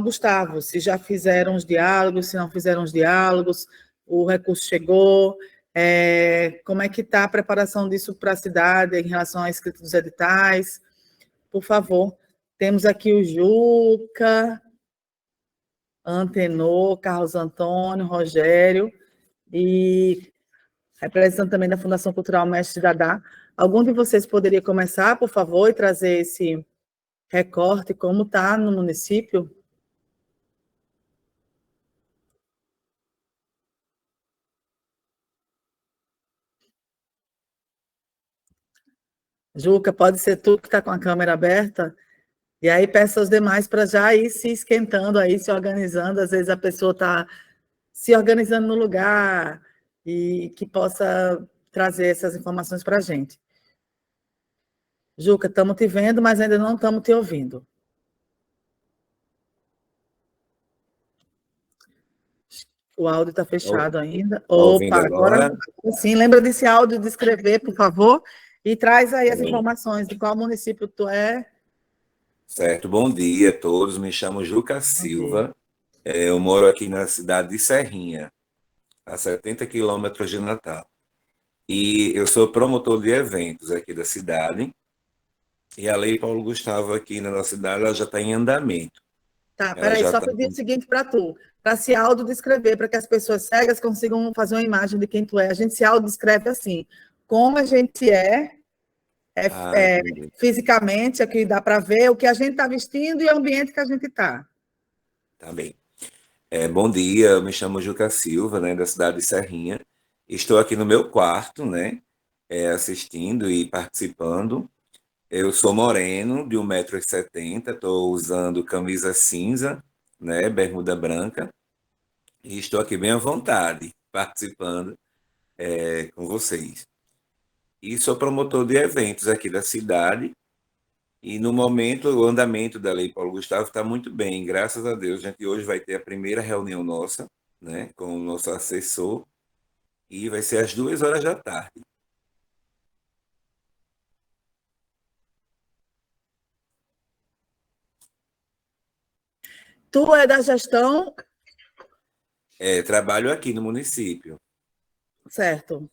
Gustavo, se já fizeram os diálogos, se não fizeram os diálogos, o recurso chegou, como é que está a preparação disso para a cidade em relação à escrita dos editais? Por favor. Temos aqui o Juca, Antenor, Carlos Antônio, Rogério, e representante também da Fundação Cultural Mestre Dadá. Algum de vocês poderia começar, por favor, e trazer esse recorte, como está no município? Juca, pode ser tu que está com a câmera aberta? E aí peço aos demais para já ir se esquentando, aí se organizando. Às vezes a pessoa está se organizando no lugar e que possa trazer essas informações para a gente. Juca, estamos te vendo, mas ainda não estamos te ouvindo. O áudio está fechado ainda. Ouvindo Opa, agora sim. Lembra desse áudio de escrever, por favor, e traz aí as informações de qual município tu é. Certo, bom dia a todos. Me chamo Juca Silva. Eu moro aqui na cidade de Serrinha, a 70 quilômetros de Natal. E eu sou promotor de eventos aqui da cidade. E a Lei Paulo Gustavo aqui na nossa cidade ela já está em andamento. Tá, peraí, só pedir o seguinte para tu, para se autodescrever, para que as pessoas cegas consigam fazer uma imagem de quem tu é. A gente se autodescreve assim, como a gente fisicamente, aqui dá para ver o que a gente está vestindo e o ambiente que a gente está. Tá bem. Bom dia, eu me chamo Juca Silva, né, da cidade de Serrinha. Estou aqui no meu quarto, né, assistindo e participando. Eu sou moreno, de 1,70 m, estou usando camisa cinza, né, bermuda branca, e estou aqui bem à vontade, participando com vocês. E sou promotor de eventos aqui da cidade, e no momento o andamento da Lei Paulo Gustavo está muito bem, graças a Deus. A gente hoje vai ter a primeira reunião nossa, né, com o nosso assessor, e vai ser às 2h da tarde. Tu é da gestão? Trabalho aqui no município. Certo.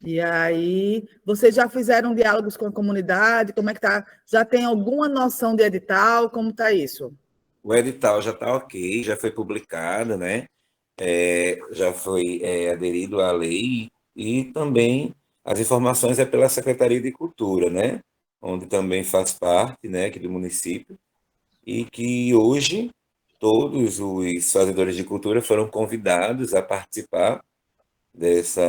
E aí, vocês já fizeram diálogos com a comunidade? Como é que está? Já tem alguma noção de edital? Como está isso? O edital já está ok, já foi publicado, né? Já foi aderido à lei e também as informações pela Secretaria de Cultura, né? Onde também faz parte, né, aqui do município, e que hoje todos os fazedores de cultura foram convidados a participar dessa,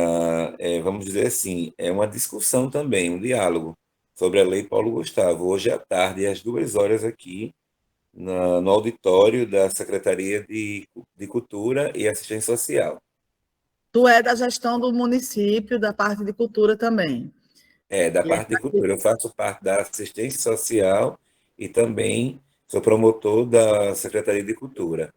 vamos dizer assim, é uma discussão também, um diálogo sobre a Lei Paulo Gustavo, hoje à tarde, às 2h aqui, no auditório da Secretaria de Cultura e Assistência Social. Tu é da gestão do município, da parte de cultura também. Da parte de cultura. Eu faço parte da assistência social e também sou promotor da Secretaria de Cultura.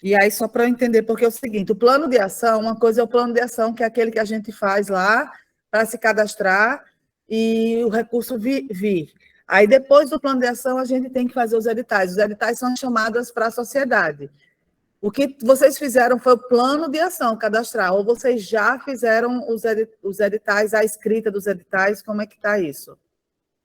E aí, só para eu entender, porque é o seguinte, o plano de ação, uma coisa é o plano de ação, que é aquele que a gente faz lá para se cadastrar e o recurso vir. Aí, depois do plano de ação, a gente tem que fazer os editais. Os editais são chamadas para a sociedade. O que vocês fizeram foi o plano de ação cadastrar, ou vocês já fizeram os editais, a escrita dos editais, como é que está isso?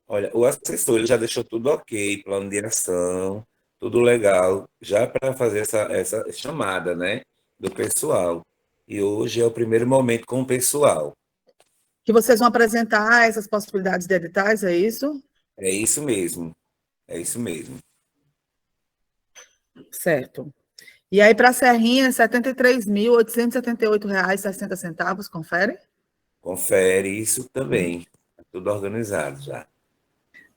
Olha, o assessor ele já deixou tudo ok, plano de ação, tudo legal, já para fazer essa chamada, né, do pessoal. E hoje é o primeiro momento com o pessoal. Que vocês vão apresentar essas possibilidades de editais, é isso? É isso mesmo, é isso mesmo. Certo. E aí, para a Serrinha, R$ 73.878,60, confere? Confere isso também, tudo organizado já.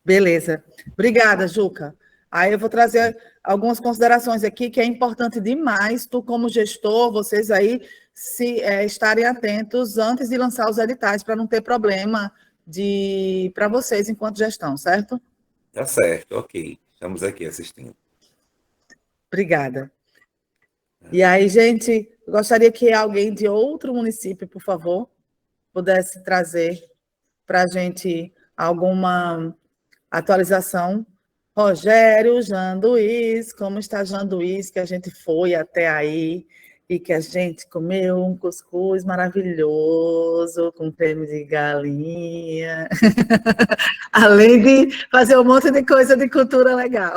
Beleza. Obrigada, Juca. Aí eu vou trazer algumas considerações aqui que é importante demais, tu como gestor, vocês aí estarem atentos antes de lançar os editais, para não ter problema para vocês enquanto gestão, certo? Tá certo, ok. Estamos aqui assistindo. Obrigada. E aí, gente, eu gostaria que alguém de outro município, por favor, pudesse trazer para a gente alguma atualização Rogério Janduís, como está Janduís, que a gente foi até aí e que a gente comeu um cuscuz maravilhoso com creme de galinha, além de fazer um monte de coisa de cultura legal.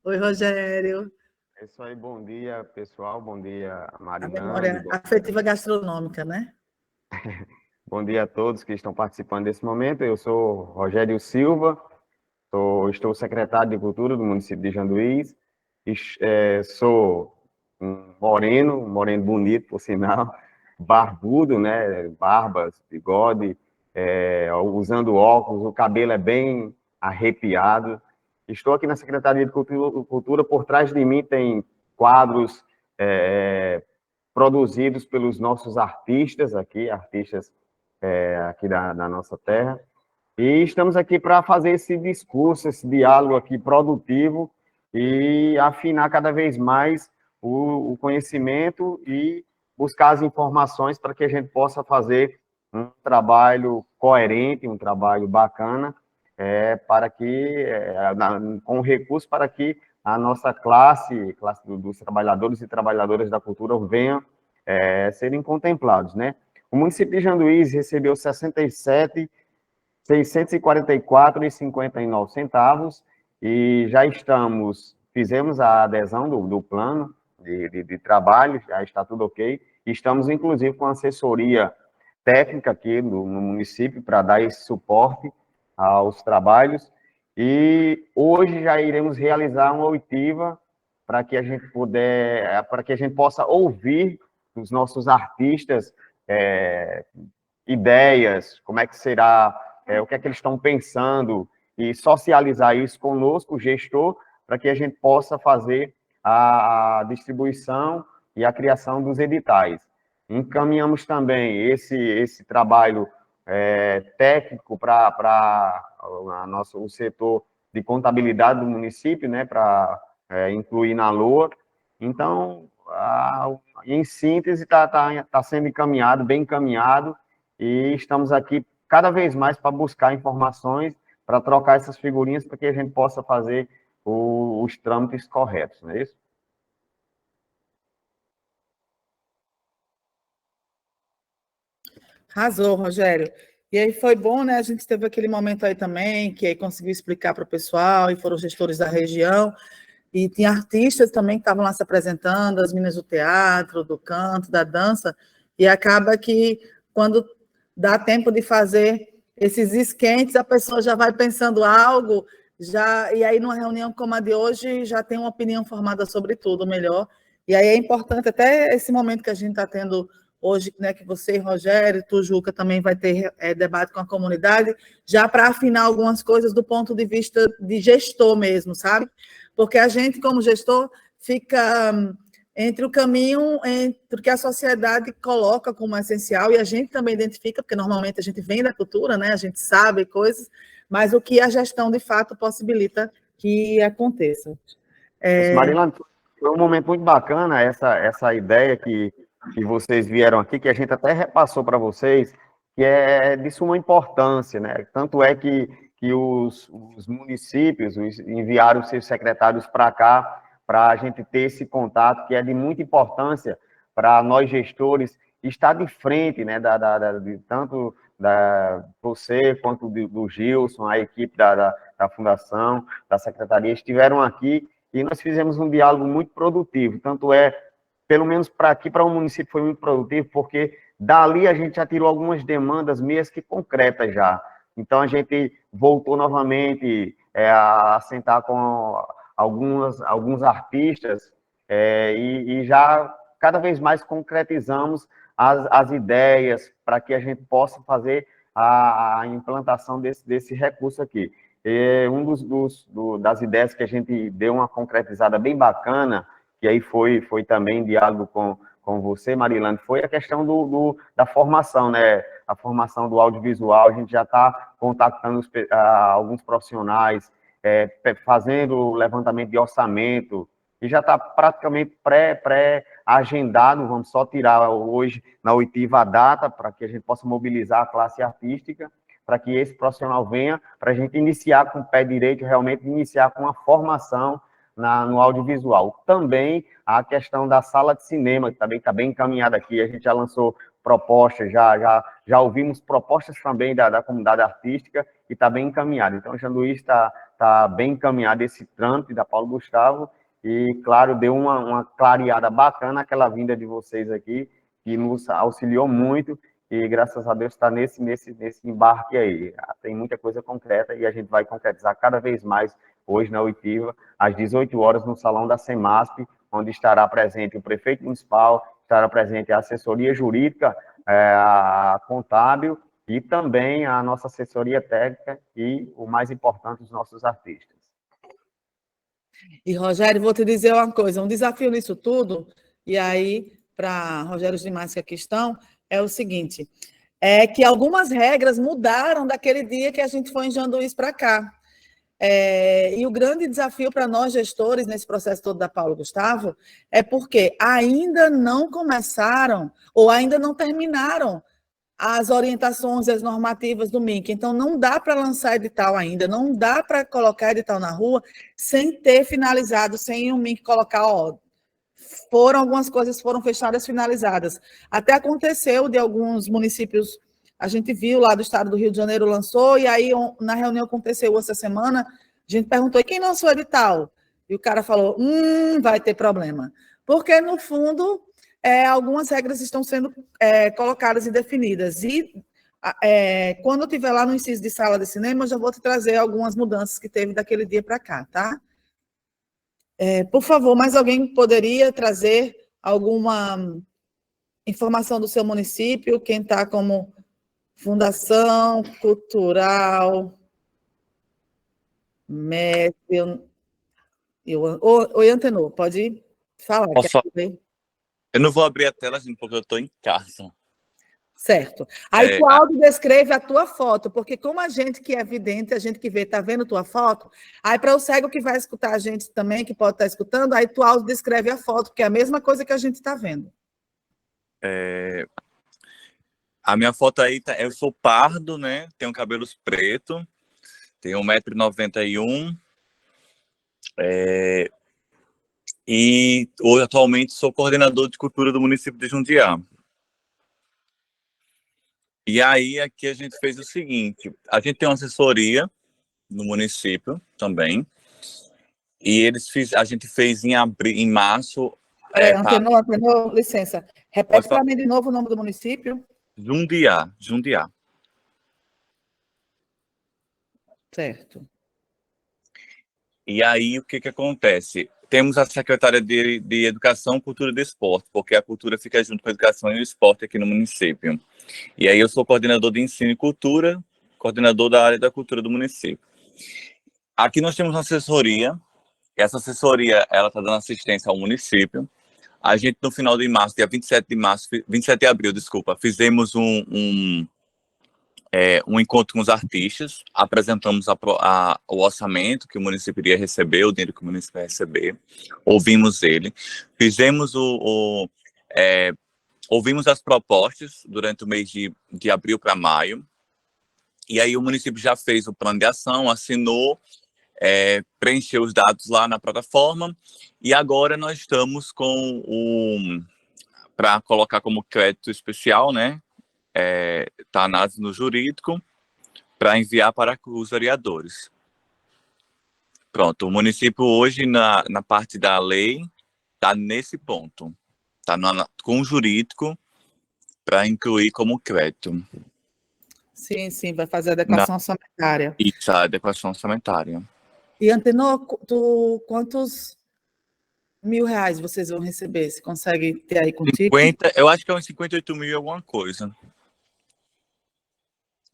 Oi, Rogério. É isso aí, bom dia, pessoal. Bom dia, A Marilande. memória afetiva gastronômica, né? Bom dia a todos que estão participando desse momento. Eu sou Rogério Silva, estou secretário de Cultura do município de Janduís. Sou um moreno bonito, por sinal, barbudo, né? Barbas, bigode, usando óculos, o cabelo é bem arrepiado. Estou aqui na Secretaria de Cultura, por trás de mim tem quadros produzidos pelos nossos artistas aqui da nossa terra. E estamos aqui para fazer esse discurso, esse diálogo aqui produtivo e afinar cada vez mais o conhecimento e buscar as informações para que a gente possa fazer um trabalho coerente, um trabalho bacana, para que, com recursos para que a nossa classe dos trabalhadores e trabalhadoras da cultura venham serem contemplados, né? O município de Janduís recebeu 67.644,59 centavos e já fizemos a adesão do plano de trabalho, já está tudo ok. Estamos, inclusive, com assessoria técnica aqui no município para dar esse suporte aos trabalhos. E hoje já iremos realizar uma oitiva para que a gente possa ouvir os nossos artistas ideias, como é que será, o que é que eles estão pensando, e socializar isso conosco, o gestor, para que a gente possa fazer a distribuição e a criação dos editais. Encaminhamos também esse trabalho técnico para o setor de contabilidade do município, né, para incluir na LOA. Então, em síntese, está sendo encaminhado, bem encaminhado, e estamos aqui cada vez mais para buscar informações, para trocar essas figurinhas, para que a gente possa fazer os trâmites corretos, não é isso? Arrasou, Rogério. E aí foi bom, né? A gente teve aquele momento aí também, que aí conseguiu explicar para o pessoal, e foram gestores da região, e tinha artistas também que estavam lá se apresentando, as meninas do teatro, do canto, da dança, e acaba que quando dá tempo de fazer esses esquentes, a pessoa já vai pensando algo, e aí numa reunião como a de hoje, já tem uma opinião formada sobre tudo melhor. E aí é importante até esse momento que a gente está tendo hoje, né, que você, Rogério, tu, Juca, também vai ter debate com a comunidade, já para afinar algumas coisas do ponto de vista de gestor mesmo, sabe? Porque a gente, como gestor, fica entre o caminho entre o que a sociedade coloca como essencial, e a gente também identifica, porque normalmente a gente vem da cultura, né? A gente sabe coisas, mas o que a gestão, de fato, possibilita que aconteça. Marilane, foi um momento muito bacana essa ideia que vocês vieram aqui, que a gente até repassou para vocês, que é de suma importância, né? Tanto é que os municípios enviaram seus secretários para cá, para a gente ter esse contato, que é de muita importância para nós gestores estar de frente, né? Tanto da você quanto do Gilson, a equipe da Fundação, da Secretaria, estiveram aqui e nós fizemos um diálogo muito produtivo, tanto pelo menos para aqui, para o município foi muito produtivo, porque dali a gente já tirou algumas demandas mesmo que concretas já. Então a gente voltou novamente a sentar com alguns artistas e já cada vez mais concretizamos as ideias para que a gente possa fazer a implantação desse recurso aqui. Das ideias que a gente deu uma concretizada bem bacana, que aí foi também em diálogo com você, Marilane, foi a questão da formação, né? A formação do audiovisual, a gente já está contactando alguns profissionais, fazendo o levantamento de orçamento, e já está praticamente pré-agendado, vamos só tirar hoje na oitiva a data, para que a gente possa mobilizar a classe artística, para que esse profissional venha, para a gente iniciar com o pé direito, realmente iniciar com uma formação no audiovisual. Também a questão da sala de cinema, que também está bem encaminhada aqui, a gente já lançou propostas, já ouvimos propostas também da comunidade artística, e está bem encaminhado. Então, o Jean Luiz está bem encaminhado esse trâmite da Paulo Gustavo, e, claro, deu uma clareada bacana aquela vinda de vocês aqui, que nos auxiliou muito, e graças a Deus está nesse embarque aí. Tem muita coisa concreta, e a gente vai concretizar cada vez mais hoje na Oitiva, às 18 horas, no Salão da Semasp, onde estará presente o prefeito municipal, estará presente a assessoria jurídica, a contábil, e também a nossa assessoria técnica e, o mais importante, os nossos artistas. E, Rogério, vou te dizer uma coisa, um desafio nisso tudo, e aí, para Rogério e os demais que aqui estão, é o seguinte, é que algumas regras mudaram daquele dia que a gente foi em Janduís para cá. E o grande desafio para nós, gestores, nesse processo todo da Paulo Gustavo, é porque ainda não começaram, ou ainda não terminaram as orientações e as normativas do MINC. Então, não dá para lançar edital ainda, não dá para colocar edital na rua sem ter finalizado, sem o MINC colocar, algumas coisas foram fechadas, finalizadas. Até aconteceu de alguns municípios, a gente viu lá do estado do Rio de Janeiro, lançou, e aí na reunião aconteceu essa semana, a gente perguntou, e quem lançou o edital? E o cara falou, vai ter problema. Porque, no fundo, algumas regras estão sendo colocadas e definidas. E quando eu estiver lá no inciso de sala de cinema, eu já vou te trazer algumas mudanças que teve daquele dia para cá, tá? Por favor, mais alguém poderia trazer alguma informação do seu município? Quem está como Fundação Cultural Mestre... Oi, Antenor, pode falar. Eu não vou abrir a tela, gente, porque eu estou em casa. Certo. Aí tu áudio descreve a tua foto, porque como a gente que é vidente, a gente que vê, está vendo tua foto, aí para o cego que vai escutar a gente também, que pode estar escutando, aí tu áudio descreve a foto, que é a mesma coisa que a gente está vendo. A minha foto aí, eu sou pardo, né? Tenho cabelos pretos, tenho 1,91 m, e hoje, atualmente, sou coordenador de cultura do município de Jundiá. E aí, aqui a gente fez o seguinte, a gente tem uma assessoria no município também, e a gente fez em março... Antenor, licença. Repete para mim de novo o nome do município. Jundiá. Certo. E aí, o que acontece? Temos a secretária de Educação, Cultura e Desporto, porque a cultura fica junto com a educação e o esporte aqui no município. E aí eu sou coordenador de ensino e cultura, coordenador da área da cultura do município. Aqui nós temos uma assessoria, essa assessoria ela está dando assistência ao município. A gente, no final de março, dia 27 de abril, fizemos um encontro com os artistas, apresentamos o orçamento que o município iria receber, o dinheiro que o município ia receber, ouvimos ele, fizemos ouvimos as propostas durante o mês de abril para maio, e aí o município já fez o plano de ação, assinou, preencheu os dados lá na plataforma, e agora nós estamos para colocar como crédito especial, né? Está no jurídico, para enviar para os vereadores. Pronto, o município hoje, na parte da lei, está nesse ponto. Está com o jurídico para incluir como crédito. Sim, vai fazer a adequação orçamentária. Isso, a adequação orçamentária. E, Antenor, quantos R$1.000 vocês vão receber? Você consegue ter aí contigo? Eu acho que é uns 58 mil alguma coisa.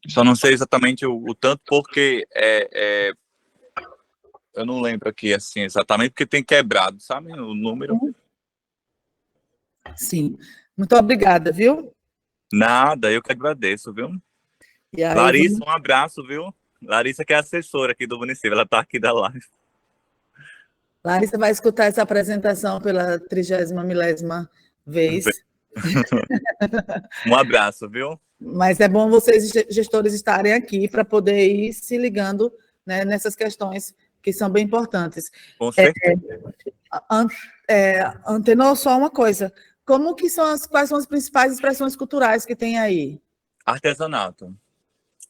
Só não sei exatamente o tanto, porque eu não lembro aqui assim exatamente, porque tem quebrado, sabe, o número. Sim. Muito obrigada, viu? Nada, eu que agradeço, viu? E aí, Larissa, um abraço, viu? Larissa, que é assessora aqui do município, ela está aqui da live. Larissa vai escutar essa apresentação pela 30ª milésima vez. Um abraço, viu? Mas é bom vocês, gestores, estarem aqui para poder ir se ligando, né, nessas questões que são bem importantes. Com certeza. Antenor, só uma coisa. Quais são as principais expressões culturais que tem aí? Artesanato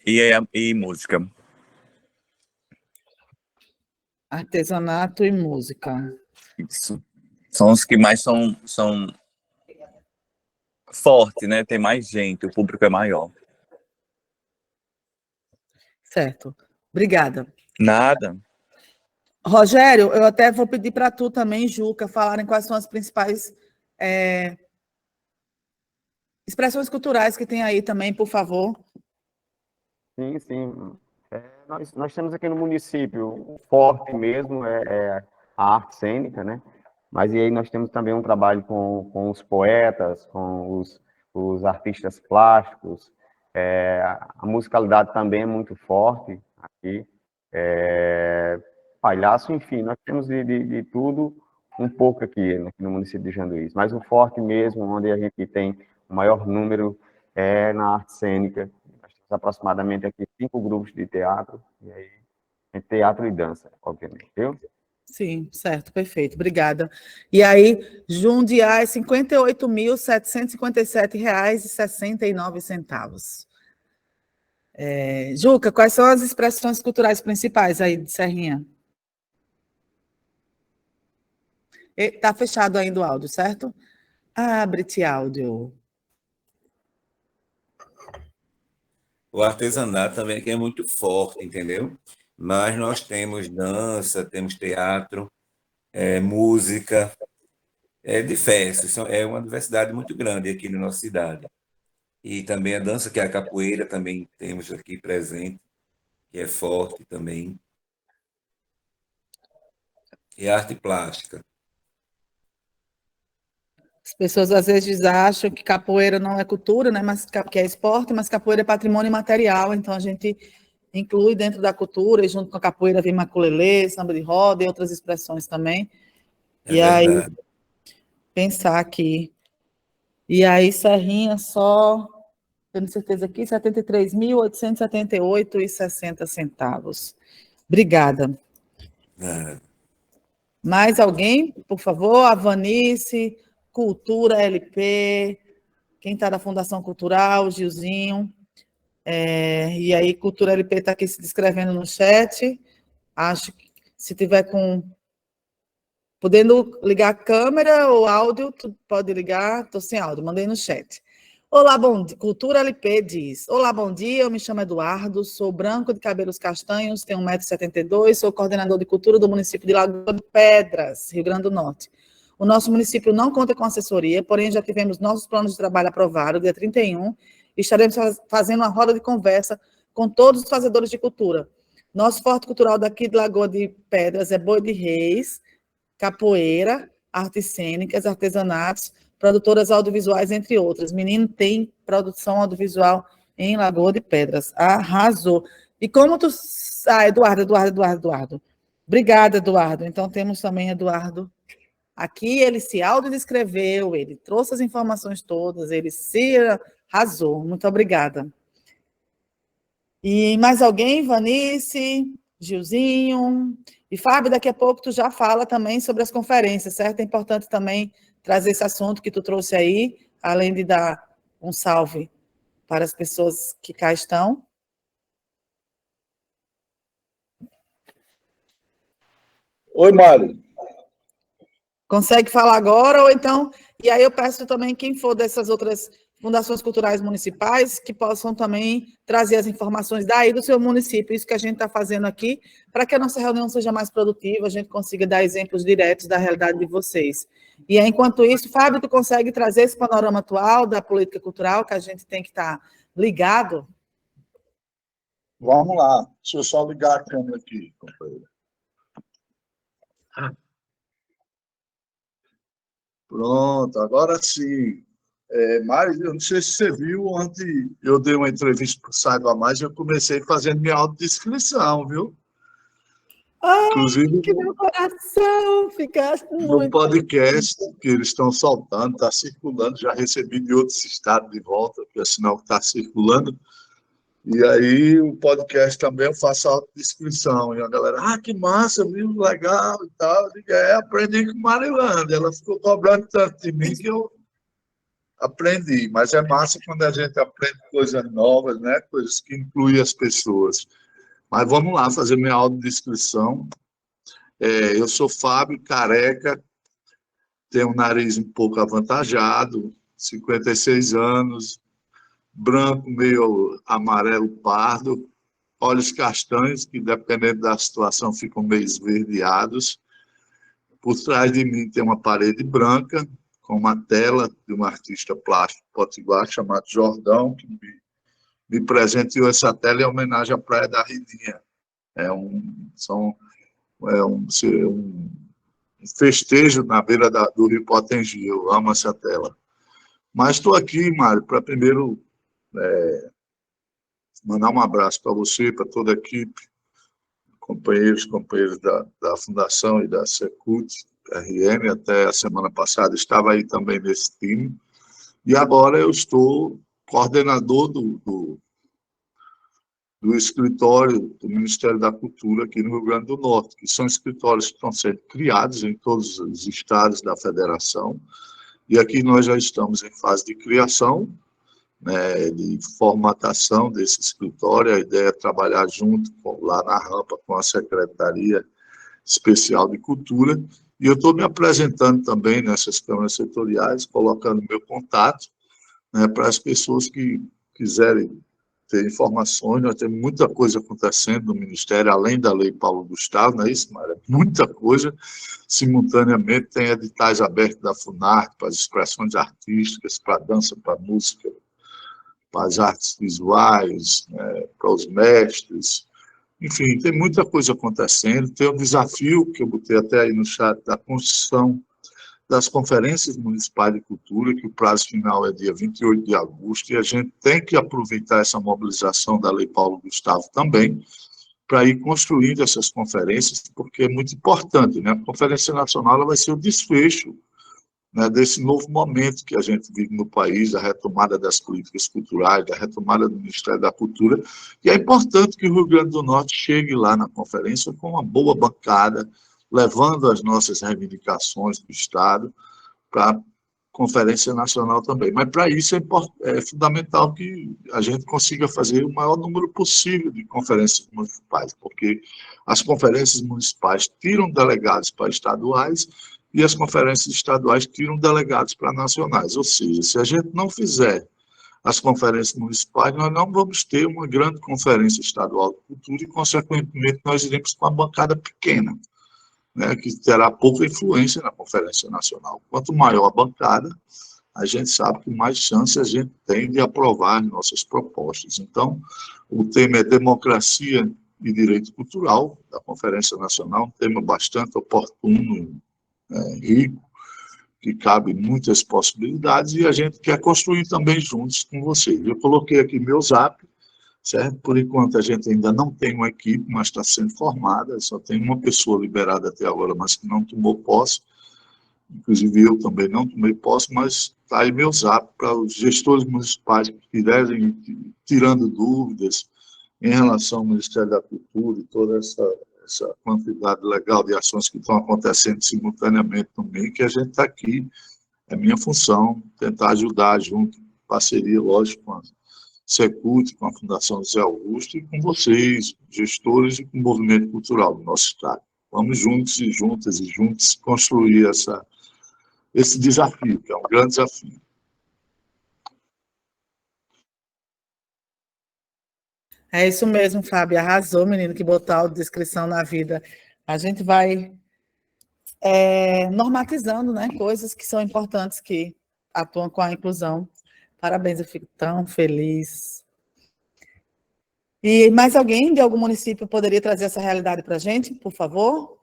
e música. Artesanato e música. Isso. São os que mais são fortes, né? Tem mais gente, o público é maior. Certo. Obrigada. Nada. Rogério, eu até vou pedir para tu também, Juca, falarem quais são as principais expressões culturais que tem aí também, por favor. Sim, sim. Nós temos aqui no município, o forte mesmo é a arte cênica, né? Mas e aí nós temos também um trabalho com os poetas, com os artistas plásticos, a musicalidade também é muito forte aqui, palhaço, enfim, nós temos de tudo um pouco aqui no município de Janduís, mas o forte mesmo, onde a gente tem o maior número é na arte cênica. Nós temos aproximadamente aqui 5 grupos de teatro, e aí teatro e dança, obviamente, viu? Sim, certo, perfeito, obrigada. E aí, Jundiaí, R$ 58.757,69. Juca, quais são as expressões culturais principais aí de Serrinha? Está fechado ainda o áudio, certo? Abre-te áudio. O artesanato também aqui é muito forte, entendeu? Mas nós temos dança, temos teatro, música, diversos. É uma diversidade muito grande aqui na nossa cidade. E também a dança, que é a capoeira, também temos aqui presente, que é forte também. E a arte plástica. As pessoas às vezes acham que capoeira não é cultura, né? Mas que é esporte, mas capoeira é patrimônio imaterial, então a gente inclui dentro da cultura, e junto com a capoeira vem maculelê, samba de roda e outras expressões também. É verdade. Aí, pensar aqui. E aí, Serrinha, só, tenho certeza aqui, R$ 73.878,60. Obrigada. Mais alguém, por favor? A Vanice, Cultura LP, quem está da Fundação Cultural, Gilzinho. E aí, Cultura LP está aqui se descrevendo no chat. Acho que se tiver podendo ligar a câmera ou áudio, tu pode ligar. Estou sem áudio, mandei no chat. Olá, bom dia. Cultura LP diz: olá, bom dia, eu me chamo Eduardo, sou branco de cabelos castanhos, tenho 1,72 m, sou coordenador de cultura do município de Lagoa de Pedras, Rio Grande do Norte. O nosso município não conta com assessoria, porém já tivemos nossos planos de trabalho aprovados, dia 31, e estaremos fazendo uma roda de conversa com todos os fazedores de cultura. Nosso forte cultural daqui de Lagoa de Pedras é boi de reis, capoeira, artes cênicas, artesanatos, produtoras audiovisuais, entre outras. Menino tem produção audiovisual em Lagoa de Pedras. Arrasou. E como tu... Eduardo. Obrigada, Eduardo. Então, temos também Eduardo aqui. Ele se autodescreveu, ele trouxe as informações todas, ele se arrasou. Muito obrigada. E mais alguém? Vanice, Gilzinho... E, Fábio, daqui a pouco tu já fala também sobre as conferências, certo? É importante também trazer esse assunto que tu trouxe aí, além de dar um salve para as pessoas que cá estão. Oi, Mário. Consegue falar agora ou então... E aí eu peço também quem for dessas outras fundações culturais municipais que possam também trazer as informações daí do seu município, isso que a gente está fazendo aqui, para que a nossa reunião seja mais produtiva, a gente consiga dar exemplos diretos da realidade de vocês. E aí, enquanto isso, Fábio, tu consegue trazer esse panorama atual da política cultural, que a gente tem que estar ligado? Vamos lá. Deixa eu só ligar a câmera aqui, companheiro. Pronto, agora sim. Mário, eu não sei se você viu, ontem eu dei uma entrevista para o Saiba Mais e eu comecei fazendo minha autodescrição, viu? Inclusive, que meu coração ficasse muito... no podcast que eles estão soltando, está circulando, já recebi de outros estados de volta, que é sinal que está circulando. E aí o podcast também eu faço autodescrição. E a galera, que massa, viu, legal e tal. Eu digo, aprendi com Marilanda. Ela ficou cobrando tanto de mim que eu aprendi. Mas é massa quando a gente aprende coisas novas, né? Coisas que incluem as pessoas. Mas vamos lá fazer minha autodescrição. Eu sou Fábio, careca, tenho um nariz um pouco avantajado, 56 anos, branco, meio amarelo pardo, olhos castanhos, que dependendo da situação ficam meio esverdeados. Por trás de mim tem uma parede branca, com uma tela de um artista plástico potiguar chamado Jordão, que me presenteou essa tela em homenagem à Praia da Ridinha. Um festejo na beira do Rio Potengi. Eu amo essa tela. Mas estou aqui, Mário, para primeiro mandar um abraço para você, para toda a equipe, companheiros da Fundação e da Secult, RN, até a semana passada estava aí também nesse time, e agora eu estou coordenador do escritório do Ministério da Cultura aqui no Rio Grande do Norte, que são escritórios que estão sendo criados em todos os estados da federação, e aqui nós já estamos em fase de criação, né, de formatação desse escritório. A ideia é trabalhar junto lá na rampa com a Secretaria Especial de Cultura, e eu estou me apresentando também nessas câmaras setoriais, colocando meu contato, né, para as pessoas que quiserem ter informações. Nós temos muita coisa acontecendo no Ministério, além da Lei Paulo Gustavo, não é isso, Maria? Muita coisa. Simultaneamente, tem editais abertos da Funarte para as expressões artísticas, para a dança, para a música, para as artes visuais, para os mestres. Enfim, tem muita coisa acontecendo. Tem o desafio, que eu botei até aí no chat, da construção das conferências municipais de cultura, que o prazo final é dia 28 de agosto, e a gente tem que aproveitar essa mobilização da Lei Paulo Gustavo também, para ir construindo essas conferências, porque é muito importante, né? A Conferência Nacional ela vai ser o desfecho, né, desse novo momento que a gente vive no país, da retomada das políticas culturais, da retomada do Ministério da Cultura, e é importante que o Rio Grande do Norte chegue lá na conferência com uma boa bancada, levando as nossas reivindicações do Estado para a Conferência Nacional também. Mas, para isso, é fundamental que a gente consiga fazer o maior número possível de conferências municipais, porque as conferências municipais tiram delegados para estaduais e as conferências estaduais tiram delegados para nacionais. Ou seja, se a gente não fizer as conferências municipais, nós não vamos ter uma grande conferência estadual de cultura e, consequentemente, nós iremos com uma bancada pequena, né, que terá pouca influência na Conferência Nacional. Quanto maior a bancada, a gente sabe que mais chance a gente tem de aprovar nossas propostas. Então, o tema é democracia e direito cultural da Conferência Nacional, um tema bastante oportuno, rico, que cabe muitas possibilidades, e a gente quer construir também juntos com vocês. Eu coloquei aqui meu zap, certo? Por enquanto a gente ainda não tem uma equipe, mas está sendo formada, só tem uma pessoa liberada até agora, mas que não tomou posse, inclusive eu também não tomei posse, mas está aí meu zap para os gestores municipais que estiverem tirando dúvidas em relação ao Ministério da Cultura e toda essa quantidade legal de ações que estão acontecendo simultaneamente no meio, que a gente está aqui, é minha função, tentar ajudar junto, parceria, lógico, com a Secult, com a Fundação José Augusto e com vocês, gestores e com o movimento cultural do nosso Estado. Vamos juntos e juntas e juntos construir esse desafio, que é um grande desafio. É isso mesmo, Fábio. Arrasou, menino, que botou a audiodescrição na vida. A gente vai normatizando, né, coisas que são importantes, que atuam com a inclusão. Parabéns, eu fico tão feliz. E mais alguém de algum município poderia trazer essa realidade para a gente, por favor?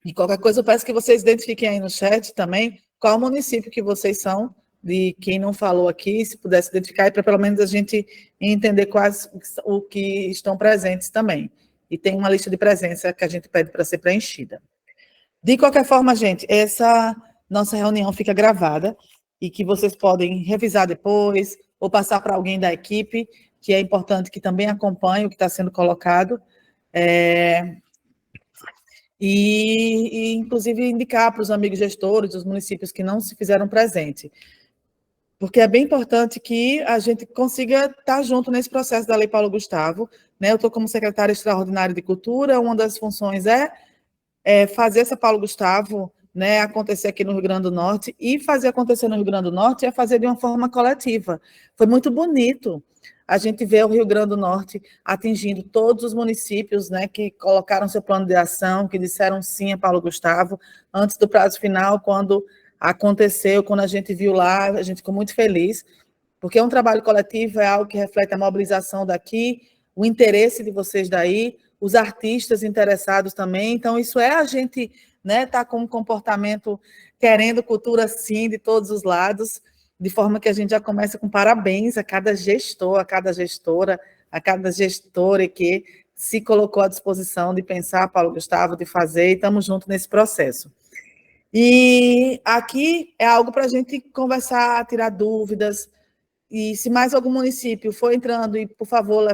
E qualquer coisa, eu peço que vocês identifiquem aí no chat também qual município que vocês são, de quem não falou aqui, se pudesse identificar, para pelo menos a gente entender quais o que estão presentes também. e tem uma lista de presença que a gente pede para ser preenchida. De qualquer forma, gente, essa nossa reunião fica gravada e que vocês podem revisar depois ou passar para alguém da equipe, que é importante que também acompanhe o que está sendo colocado, e inclusive, indicar para os amigos gestores dos municípios que não se fizeram presente. Porque é bem importante que a gente consiga estar junto nesse processo da Lei Paulo Gustavo, né? Eu estou como secretária extraordinária de Cultura, uma das funções é fazer essa Paulo Gustavo, né, acontecer aqui no Rio Grande do Norte, e fazer acontecer no Rio Grande do Norte é fazer de uma forma coletiva. Foi muito bonito a gente ver o Rio Grande do Norte atingindo todos os municípios, né, que colocaram seu plano de ação, que disseram sim a Paulo Gustavo, antes do prazo final, quando aconteceu, quando a gente viu lá, a gente ficou muito feliz, porque um trabalho coletivo é algo que reflete a mobilização daqui, o interesse de vocês daí, os artistas interessados também, então isso é a gente, né, tá com um comportamento querendo cultura sim de todos os lados, de forma que a gente já começa com parabéns a cada gestor, a cada gestora, a cada gestora que se colocou à disposição de pensar, Paulo Gustavo, de fazer, e estamos juntos nesse processo. E aqui é algo para a gente conversar, tirar dúvidas, e se mais algum município for entrando e, por favor,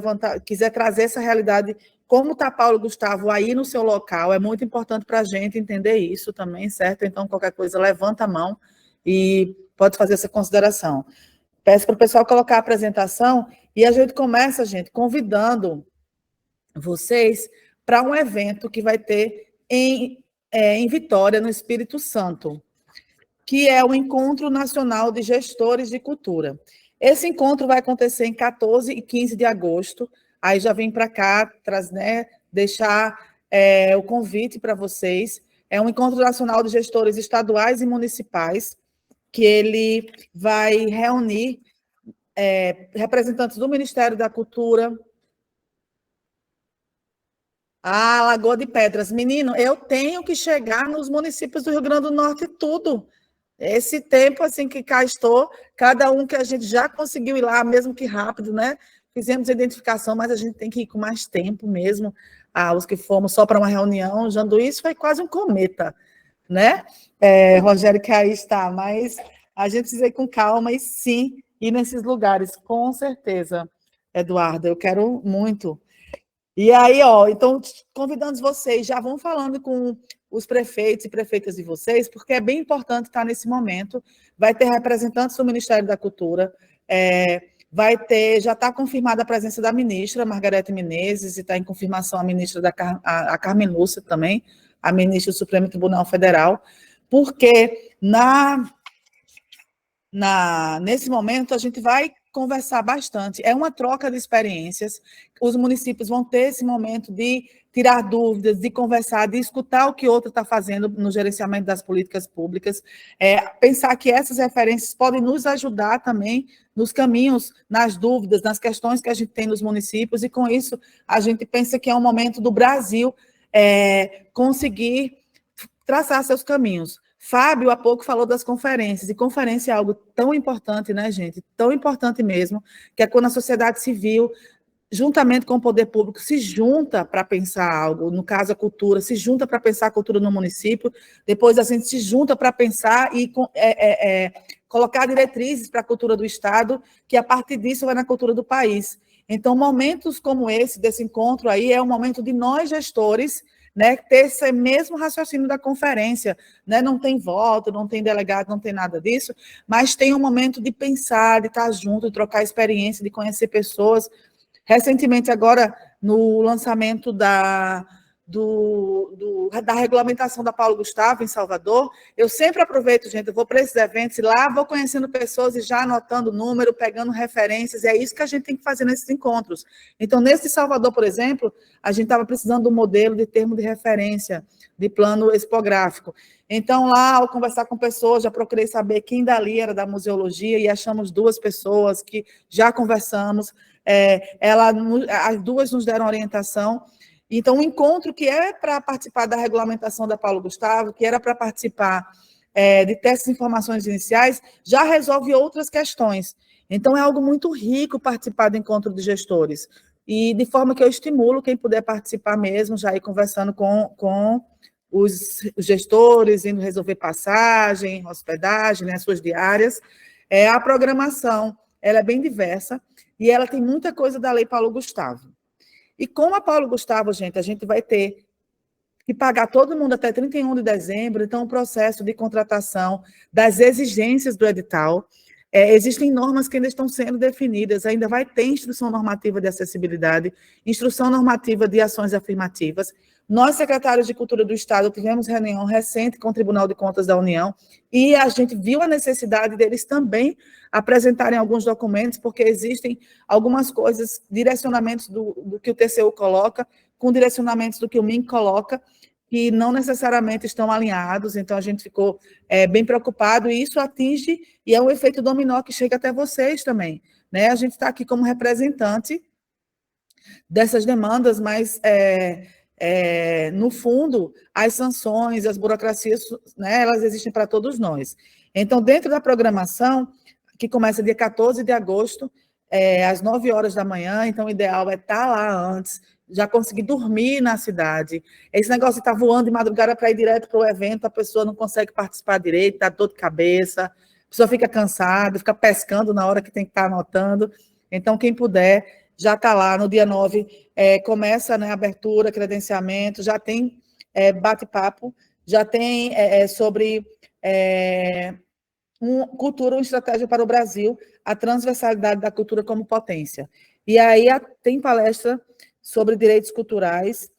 quiser trazer essa realidade, como está Paulo Gustavo aí no seu local, é muito importante para a gente entender isso também, certo? Então, qualquer coisa, levanta a mão e pode fazer essa consideração. Peço para o pessoal colocar a apresentação e a gente começa, gente, convidando vocês para um evento que vai ter em Vitória, no Espírito Santo, que é o Encontro Nacional de Gestores de Cultura. Esse encontro vai acontecer em 14 e 15 de agosto, aí já vim para cá, né, deixar o convite para vocês. É um Encontro Nacional de Gestores Estaduais e Municipais, que ele vai reunir representantes do Ministério da Cultura, Lagoa de Pedras. Menino, eu tenho que chegar nos municípios do Rio Grande do Norte tudo. Esse tempo, assim, que cá estou, cada um que a gente já conseguiu ir lá, mesmo que rápido, né? Fizemos a identificação, mas a gente tem que ir com mais tempo mesmo. Os que fomos só para uma reunião, Janduís foi quase um cometa, né? Rogério, que aí está, mas a gente precisa ir com calma e sim, ir nesses lugares, com certeza, Eduardo, eu quero muito. E aí, então, convidando vocês, já vão falando com os prefeitos e prefeitas de vocês, porque é bem importante estar nesse momento. Vai ter representantes do Ministério da Cultura, já está confirmada a presença da ministra, Margarete Menezes, e está em confirmação a ministra a Carmen Lúcia também, a ministra do Supremo Tribunal Federal, porque nesse momento a gente vai conversar bastante, é uma troca de experiências, os municípios vão ter esse momento de tirar dúvidas, de conversar, de escutar o que o outro está fazendo no gerenciamento das políticas públicas, pensar que essas referências podem nos ajudar também nos caminhos, nas dúvidas, nas questões que a gente tem nos municípios, e com isso a gente pensa que é um momento do Brasil conseguir traçar seus caminhos. Fábio, há pouco, falou das conferências, e conferência é algo tão importante, né, gente? Tão importante mesmo, que é quando a sociedade civil, juntamente com o poder público, se junta para pensar algo, no caso a cultura, se junta para pensar a cultura no município, depois a gente se junta para pensar e colocar diretrizes para a cultura do Estado, que a partir disso vai na cultura do país. Então, momentos como esse, desse encontro aí, é um momento de nós, gestores, né, ter esse mesmo raciocínio da conferência, né, não tem voto, não tem delegado, não tem nada disso, mas tem um momento de pensar, de estar junto, de trocar experiência, de conhecer pessoas. Recentemente, agora, no lançamento da regulamentação da Paulo Gustavo, em Salvador, eu sempre aproveito, gente, eu vou para esses eventos e lá vou conhecendo pessoas e já anotando número, pegando referências, e é isso que a gente tem que fazer nesses encontros. Então, nesse Salvador, por exemplo, a gente estava precisando de um modelo de termo de referência, de plano expográfico. Então, lá, ao conversar com pessoas, já procurei saber quem dali era da museologia e achamos 2 pessoas que já conversamos, as 2 nos deram orientação. Então, um encontro que é para participar da regulamentação da Paulo Gustavo, que era para participar de ter essas informações iniciais, já resolve outras questões. Então, é algo muito rico participar do encontro de gestores, e de forma que eu estimulo quem puder participar mesmo, já ir conversando com os gestores, indo resolver passagem, hospedagem, né, suas diárias. A programação, ela é bem diversa, e ela tem muita coisa da Lei Paulo Gustavo. E com a Paulo Gustavo, gente, a gente vai ter que pagar todo mundo até 31 de dezembro, então o processo de contratação das exigências do edital, existem normas que ainda estão sendo definidas, ainda vai ter instrução normativa de acessibilidade, instrução normativa de ações afirmativas. Nós, secretários de Cultura do Estado, tivemos reunião recente com o Tribunal de Contas da União e a gente viu a necessidade deles também apresentarem alguns documentos, porque existem algumas coisas, direcionamentos do que o TCU coloca, com direcionamentos do que o MIN coloca, que não necessariamente estão alinhados, então a gente ficou bem preocupado, e isso atinge, e é um efeito dominó que chega até vocês também, né? A gente está aqui como representante dessas demandas, mas, no fundo, as sanções, as burocracias, né, elas existem para todos nós. Então, dentro da programação, que começa dia 14 de agosto, às 9 horas da manhã, então o ideal é estar lá antes, já conseguir dormir na cidade. Esse negócio de estar voando de madrugada para ir direto para o evento, a pessoa não consegue participar direito, dá dor de cabeça, a pessoa fica cansada, fica pescando na hora que tem que estar anotando. Então, quem puder, já está lá no dia 9, começa, né, a abertura, credenciamento, já tem bate-papo, já tem sobre cultura, uma estratégia para o Brasil, a transversalidade da cultura como potência. E aí tem palestra sobre direitos culturais.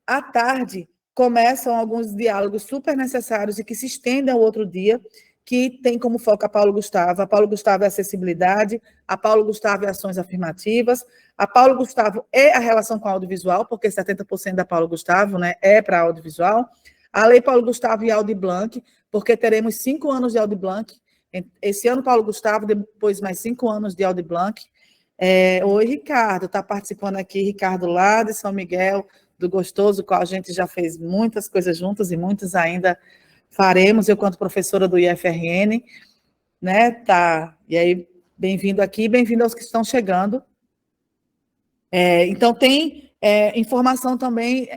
À tarde, começam alguns diálogos super necessários e que se estendem ao outro dia, que tem como foco a Paulo Gustavo. A Paulo Gustavo é acessibilidade, a Paulo Gustavo é ações afirmativas, a Paulo Gustavo é a relação com o audiovisual, porque 70% da Paulo Gustavo, né, é para audiovisual. A Lei Paulo Gustavo e Audi Blanc, porque teremos 5 anos de Audi Blanc. Esse ano, Paulo Gustavo, depois mais 5 anos de Audi Blanc. Oi, Ricardo, está participando aqui, Ricardo lá de São Miguel, do Gostoso, com a gente já fez muitas coisas juntas e muitas ainda faremos, eu quanto professora do IFRN, né, tá, e aí, bem-vindo aqui, bem-vindo aos que estão chegando. Então, tem informação também,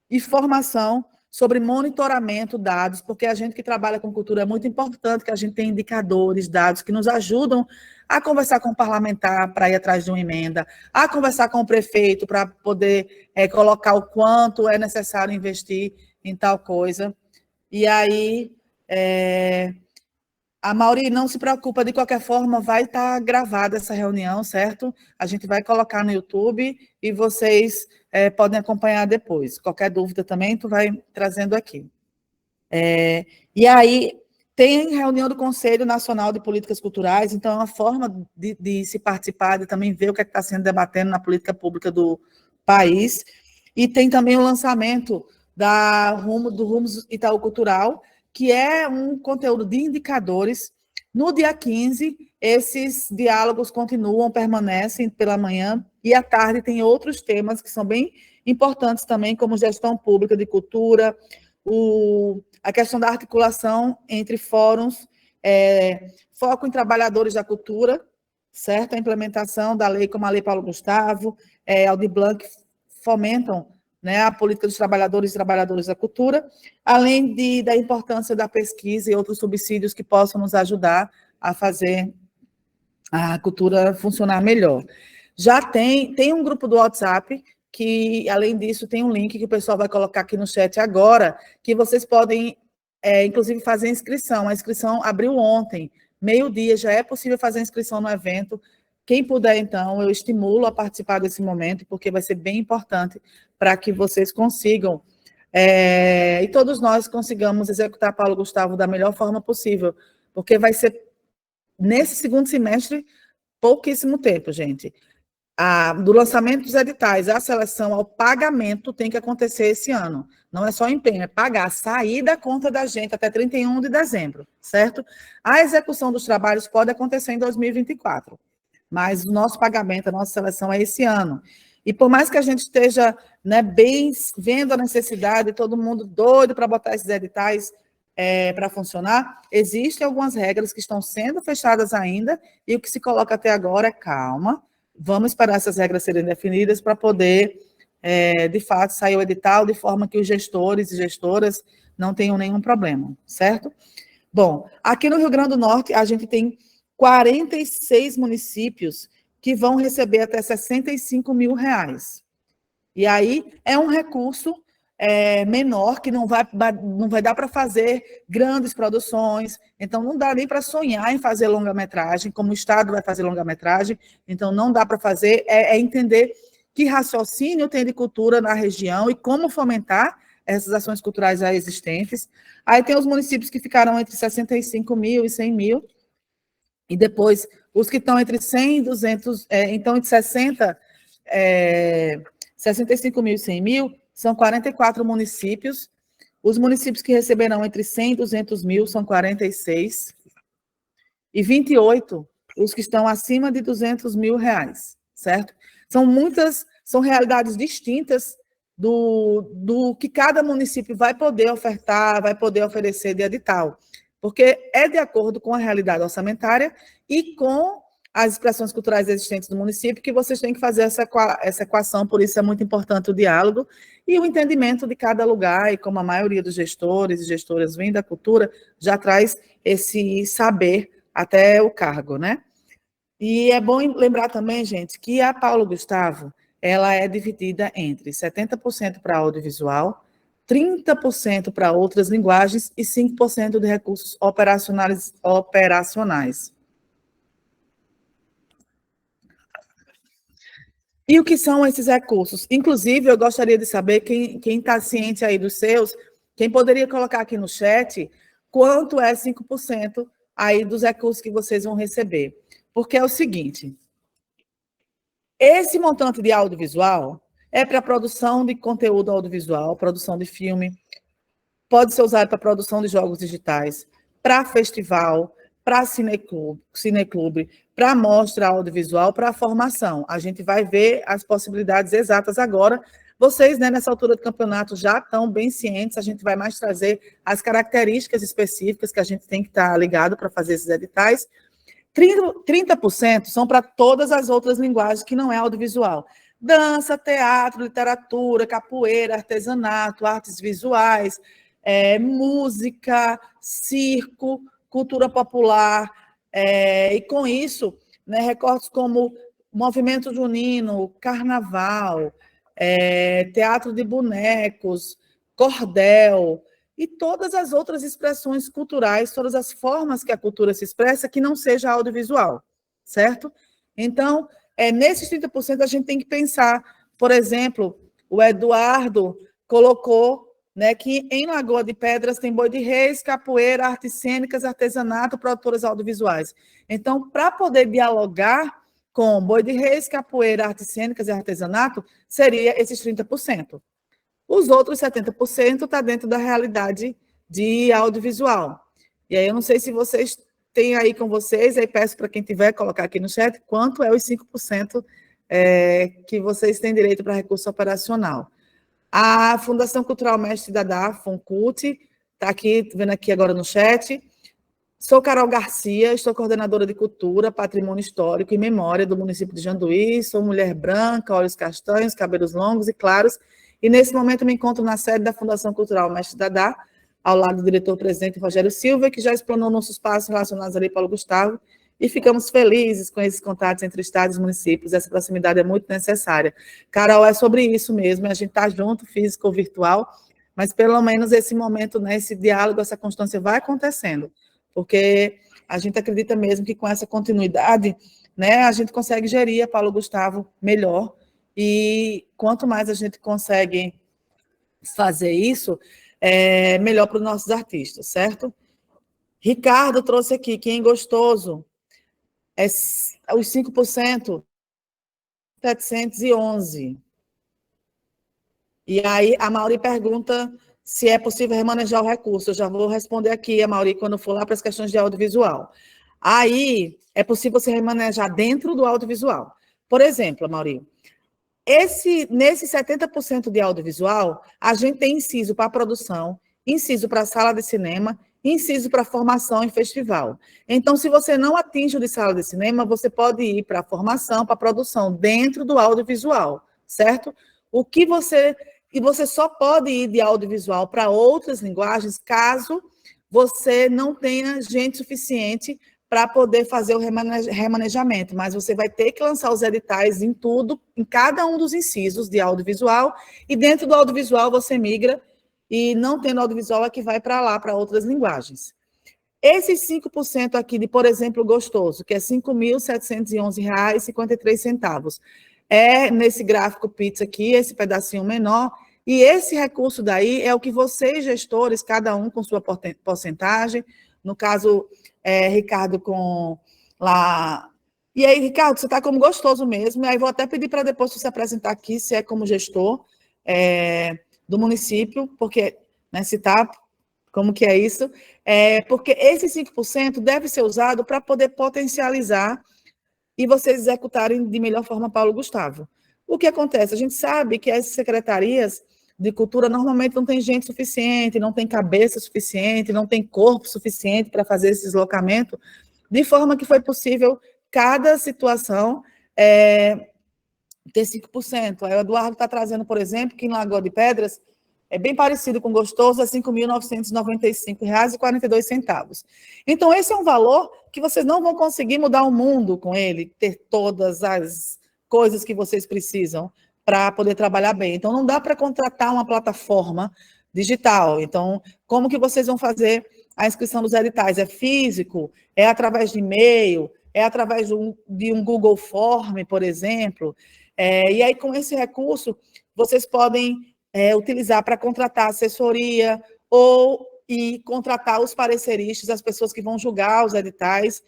e formação sobre monitoramento, dados, porque a gente que trabalha com cultura é muito importante que a gente tenha indicadores, dados que nos ajudam a conversar com o parlamentar para ir atrás de uma emenda, a conversar com o prefeito para poder colocar o quanto é necessário investir em tal coisa. E aí, a Mauri, não se preocupa, de qualquer forma, vai estar gravada essa reunião, certo? A gente vai colocar no YouTube e vocês podem acompanhar depois. Qualquer dúvida também, tu vai trazendo aqui. E aí, tem reunião do Conselho Nacional de Políticas Culturais, então é uma forma de se participar, de também ver o que está sendo debatendo na política pública do país. E tem também o lançamento do Rumos Itaú Cultural, que é um conteúdo de indicadores. No dia 15, esses diálogos continuam, permanecem pela manhã, e à tarde tem outros temas que são bem importantes também, como gestão pública de cultura, a questão da articulação entre fóruns, foco em trabalhadores da cultura, certo? A implementação da lei, como a Lei Paulo Gustavo, Audi Blanc, fomentam, né, a política dos trabalhadores e trabalhadoras da cultura, além da importância da pesquisa e outros subsídios que possam nos ajudar a fazer a cultura funcionar melhor. Já tem um grupo do WhatsApp, que, além disso, tem um link que o pessoal vai colocar aqui no chat agora, que vocês podem, inclusive, fazer inscrição. A inscrição abriu ontem, meio-dia, já é possível fazer inscrição no evento. Quem puder, então, eu estimulo a participar desse momento, porque vai ser bem importante para que vocês consigam, e todos nós consigamos executar Paulo Gustavo da melhor forma possível, porque vai ser, nesse segundo semestre, pouquíssimo tempo, gente. Do lançamento dos editais, a seleção ao pagamento tem que acontecer esse ano. Não é só empenho, é pagar, sair da conta da gente até 31 de dezembro, certo? A execução dos trabalhos pode acontecer em 2024, mas o nosso pagamento, a nossa seleção é esse ano. E por mais que a gente esteja, né, bem vendo a necessidade, todo mundo doido para botar esses editais para funcionar, existem algumas regras que estão sendo fechadas ainda, e o que se coloca até agora é calma, vamos esperar essas regras serem definidas para poder, de fato, sair o edital de forma que os gestores e gestoras não tenham nenhum problema, certo? Bom, aqui no Rio Grande do Norte, a gente tem 46 municípios que vão receber até R$65 mil. E aí é um recurso menor, que não vai dar para fazer grandes produções, então não dá nem para sonhar em fazer longa-metragem, como o Estado vai fazer longa-metragem, então não dá para fazer, entender que raciocínio tem de cultura na região e como fomentar essas ações culturais já existentes. Aí tem os municípios que ficaram entre 65 mil e 100 mil, e depois os que estão entre 100 e 200, então entre 65 mil e 100 mil, são 44 municípios. Os municípios que receberão entre 100 e 200 mil são 46. E 28, os que estão acima de R$200 mil, certo? São realidades distintas do que cada município vai poder ofertar, vai poder oferecer de edital, porque é de acordo com a realidade orçamentária e com as expressões culturais existentes do município que vocês têm que fazer essa equação, por isso é muito importante o diálogo e o entendimento de cada lugar, e como a maioria dos gestores e gestoras vem da cultura, já traz esse saber até o cargo, né? E é bom lembrar também, gente, que a Paulo Gustavo, ela é dividida entre 70% para audiovisual, 30% para outras linguagens e 5% de recursos operacionais. E o que são esses recursos? Inclusive, eu gostaria de saber, quem está ciente aí dos seus, quem poderia colocar aqui no chat, quanto é 5% aí dos recursos que vocês vão receber. Porque é o seguinte, esse montante de audiovisual é para produção de conteúdo audiovisual, produção de filme, pode ser usado para produção de jogos digitais, para festival, para cineclube, para mostra audiovisual, para formação. A gente vai ver as possibilidades exatas agora. Vocês, né, nessa altura do campeonato, já estão bem cientes, a gente vai mais trazer as características específicas que a gente tem que estar ligado para fazer esses editais. 30% são para todas as outras linguagens que não é audiovisual. Dança, teatro, literatura, capoeira, artesanato, artes visuais, música, circo, cultura popular, e com isso, né, recortes como movimento junino, carnaval, teatro de bonecos, cordel, e todas as outras expressões culturais, todas as formas que a cultura se expressa, que não seja audiovisual, certo? Então, nesses 30% a gente tem que pensar, por exemplo, o Eduardo colocou, né, que em Lagoa de Pedras tem boi de reis, capoeira, artes cênicas, artesanato, produtoras audiovisuais. Então, para poder dialogar com boi de reis, capoeira, artes cênicas e artesanato, seria esses 30%. Os outros 70% está dentro da realidade de audiovisual. E aí eu não sei se vocês têm aí com vocês, aí peço para quem tiver colocar aqui no chat, quanto é os 5% que vocês têm direito para recurso operacional. A Fundação Cultural Mestre Dadá, FUNCULT, está aqui, vendo aqui agora no chat. Sou Carol Garcia, estou coordenadora de Cultura, Patrimônio Histórico e Memória do município de Janduí, sou mulher branca, olhos castanhos, cabelos longos e claros, e nesse momento me encontro na sede da Fundação Cultural Mestre Dadá, ao lado do diretor-presidente Rogério Silva, que já explanou nossos passos relacionados ali, Paulo Gustavo, e ficamos felizes com esses contatos entre estados e municípios, essa proximidade é muito necessária. Carol, é sobre isso mesmo, a gente está junto, físico ou virtual, mas pelo menos esse momento, né, esse diálogo, essa constância vai acontecendo, porque a gente acredita mesmo que com essa continuidade, né, a gente consegue gerir a Paulo Gustavo melhor, e quanto mais a gente consegue fazer isso, melhor para os nossos artistas, certo? Ricardo trouxe aqui, quem gostoso, os 5%, 711. E aí a Mauri pergunta se é possível remanejar o recurso. Eu já vou responder aqui, a Mauri, quando for lá para as questões de audiovisual. Aí é possível você remanejar dentro do audiovisual. Por exemplo, Mauri, nesse 70% de audiovisual, a gente tem inciso para produção, inciso para sala de cinema, inciso para formação em festival. Então, se você não atinge o de sala de cinema, você pode ir para a formação, para a produção, dentro do audiovisual, certo? E você só pode ir de audiovisual para outras linguagens caso você não tenha gente suficiente para poder fazer o remanejamento, mas você vai ter que lançar os editais em tudo, em cada um dos incisos de audiovisual, e dentro do audiovisual você migra, e não tendo audiovisual é que vai para lá, para outras linguagens. Esses 5% aqui de, por exemplo, Gostoso, que é R$ 5.711,53, é nesse gráfico pizza aqui, esse pedacinho menor, e esse recurso daí é o que vocês, gestores, cada um com sua porcentagem, no caso, Ricardo com lá... E aí, Ricardo, você está como Gostoso mesmo, e aí vou até pedir para depois você apresentar aqui, se é como gestor do município, porque, né, se está, como que é isso? Porque esse 5% deve ser usado para poder potencializar e vocês executarem de melhor forma Paulo Gustavo. O que acontece? A gente sabe que as secretarias de cultura normalmente não tem gente suficiente, não tem cabeça suficiente, não tem corpo suficiente para fazer esse deslocamento, de forma que foi possível cada situação ter 5%. Aí o Eduardo está trazendo, por exemplo, que em Lagoa de Pedras é bem parecido com Gostoso, é R$ 5.995,42. Então, esse é um valor que vocês não vão conseguir mudar o mundo com ele, ter todas as coisas que vocês precisam para poder trabalhar bem. Então, não dá para contratar uma plataforma digital. Então, como que vocês vão fazer a inscrição dos editais? É físico? É através de e-mail? É através de um Google Form, por exemplo? E aí, com esse recurso, vocês podem utilizar para contratar assessoria e contratar os pareceristas, as pessoas que vão julgar os editais.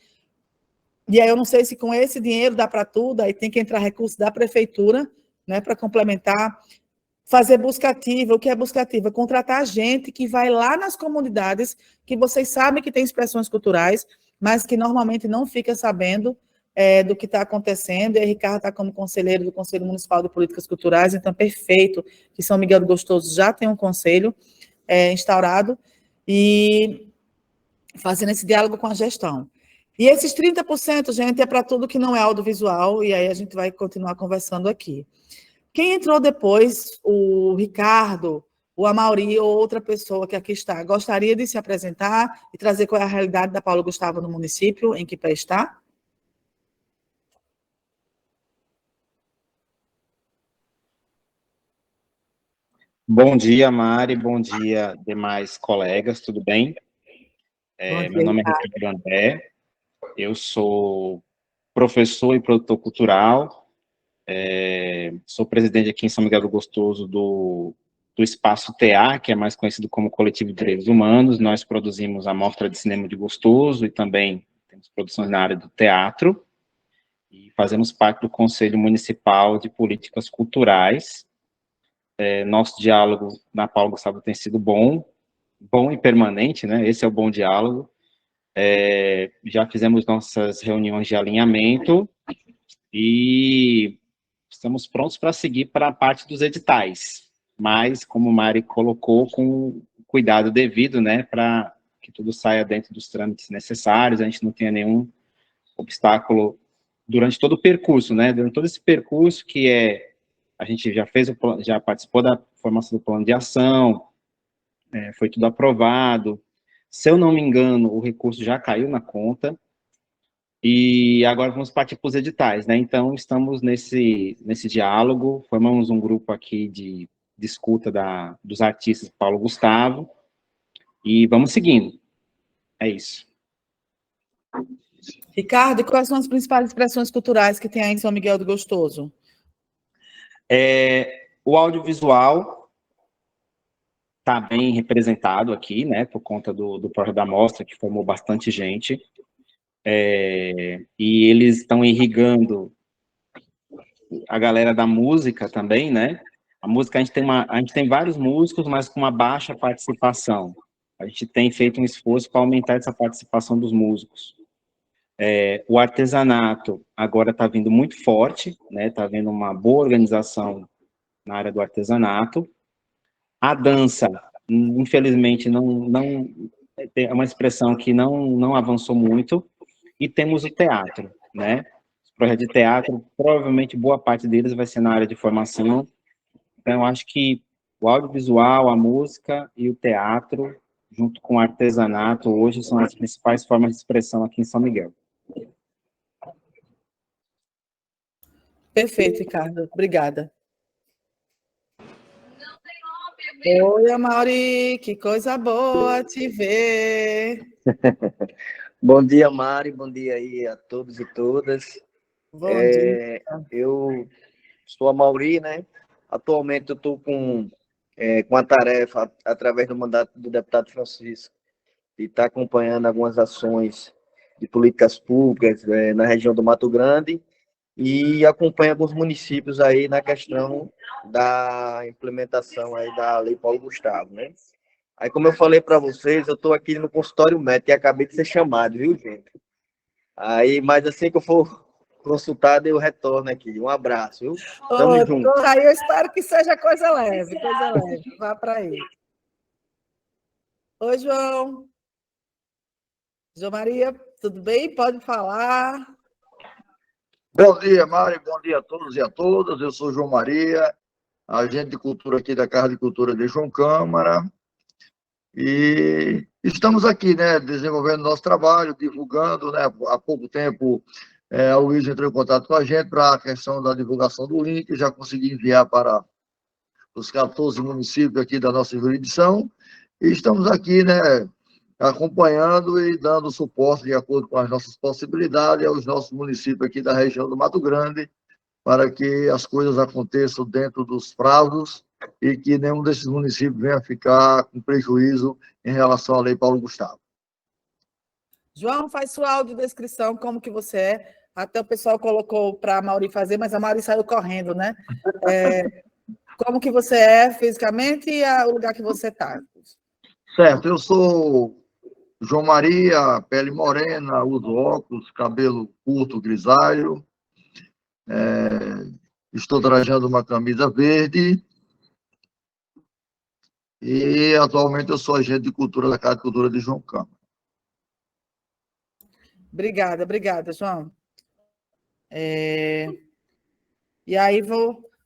E aí eu não sei se com esse dinheiro dá para tudo, aí tem que entrar recurso da prefeitura, né, para complementar, fazer busca ativa. O que é busca ativa? Contratar gente que vai lá nas comunidades, que vocês sabem que tem expressões culturais, mas que normalmente não fica sabendo do que está acontecendo, e aí Ricardo está como conselheiro do Conselho Municipal de Políticas Culturais, então perfeito que São Miguel do Gostoso já tem um conselho instaurado, e fazendo esse diálogo com a gestão. E esses 30%, gente, é para tudo que não é audiovisual, e aí a gente vai continuar conversando aqui. Quem entrou depois, o Ricardo, o Amaury ou outra pessoa que aqui está, gostaria de se apresentar e trazer qual é a realidade da Paulo Gustavo no município em que pé está? Bom dia, Mari, bom dia, demais colegas, tudo bem? Meu nome é Ricardo André, eu sou professor e produtor cultural, sou presidente aqui em São Miguel do Gostoso do Espaço TA, que é mais conhecido como Coletivo de Direitos Humanos. Nós produzimos a Mostra de Cinema de Gostoso e também temos produções na área do teatro, e fazemos parte do Conselho Municipal de Políticas Culturais. Nosso diálogo na Paulo Gustavo tem sido bom e permanente, né? Esse é o bom diálogo. Já fizemos nossas reuniões de alinhamento e estamos prontos para seguir para a parte dos editais, mas, como o Mari colocou, com cuidado devido, né, para que tudo saia dentro dos trâmites necessários, a gente não tenha nenhum obstáculo durante todo o percurso, né? Durante todo esse percurso que a gente já participou da formação do plano de ação, foi tudo aprovado. Se eu não me engano, o recurso já caiu na conta, e agora vamos partir para os editais, né? Então, estamos nesse diálogo, formamos um grupo aqui de escuta dos artistas Paulo Gustavo, e vamos seguindo. É isso. Ricardo, e quais são as principais expressões culturais que tem aí em São Miguel do Gostoso? O audiovisual está bem representado aqui, né, por conta do projeto da mostra, que formou bastante gente, e eles estão irrigando a galera da música também, né? A música, a gente tem vários músicos, mas com uma baixa participação. A gente tem feito um esforço para aumentar essa participação dos músicos. O artesanato agora está vindo muito forte, né? Está havendo uma boa organização na área do artesanato. A dança, infelizmente, é uma expressão que não avançou muito, e temos o teatro, né? Os projetos de teatro, provavelmente boa parte deles vai ser na área de formação. Então, eu acho que o audiovisual, a música e o teatro, junto com o artesanato, hoje são as principais formas de expressão aqui em São Miguel. Perfeito, Ricardo. Obrigada. Oi, Amaury, que coisa boa te ver. Bom dia, Mari, bom dia aí a todos e todas. Bom dia. Eu sou a Mauri, né? Atualmente eu estou com a tarefa, através do mandato do deputado Francisco, de estar acompanhando algumas ações de políticas públicas na região do Mato Grande e acompanho alguns municípios aí na questão da implementação aí da Lei Paulo Gustavo, né? Aí, como eu falei para vocês, eu estou aqui no consultório médico e acabei de ser chamado, viu, gente? Aí, mas assim que eu for consultado, eu retorno aqui. Um abraço, viu? Tamo junto. Aí eu espero que seja coisa leve, Vá para aí. Oi, João. João Maria, tudo bem? Pode falar. Bom dia, Mari. Bom dia a todos e a todas. Eu sou João Maria, agente de cultura aqui da Casa de Cultura de João Câmara. E estamos aqui, né, desenvolvendo nosso trabalho, divulgando, né? Há pouco tempo, a Luiz entrou em contato com a gente para a questão da divulgação do link. Já consegui enviar para os 14 municípios aqui da nossa jurisdição. E estamos aqui, né, acompanhando e dando suporte de acordo com as nossas possibilidades aos nossos municípios aqui da região do Mato Grande, para que as coisas aconteçam dentro dos prazos e que nenhum desses municípios venha ficar com prejuízo em relação à Lei Paulo Gustavo. João, faz sua audiodescrição, como que você é. Até o pessoal colocou para a Mauri fazer, mas a Mauri saiu correndo, né? Como que você é fisicamente e o lugar que você está. Certo, eu sou João Maria, pele morena, uso óculos, cabelo curto, grisalho. Estou trajando uma camisa verde. E atualmente eu sou agente de cultura da Casa de Cultura de João Câmara. Obrigada, João. E aí,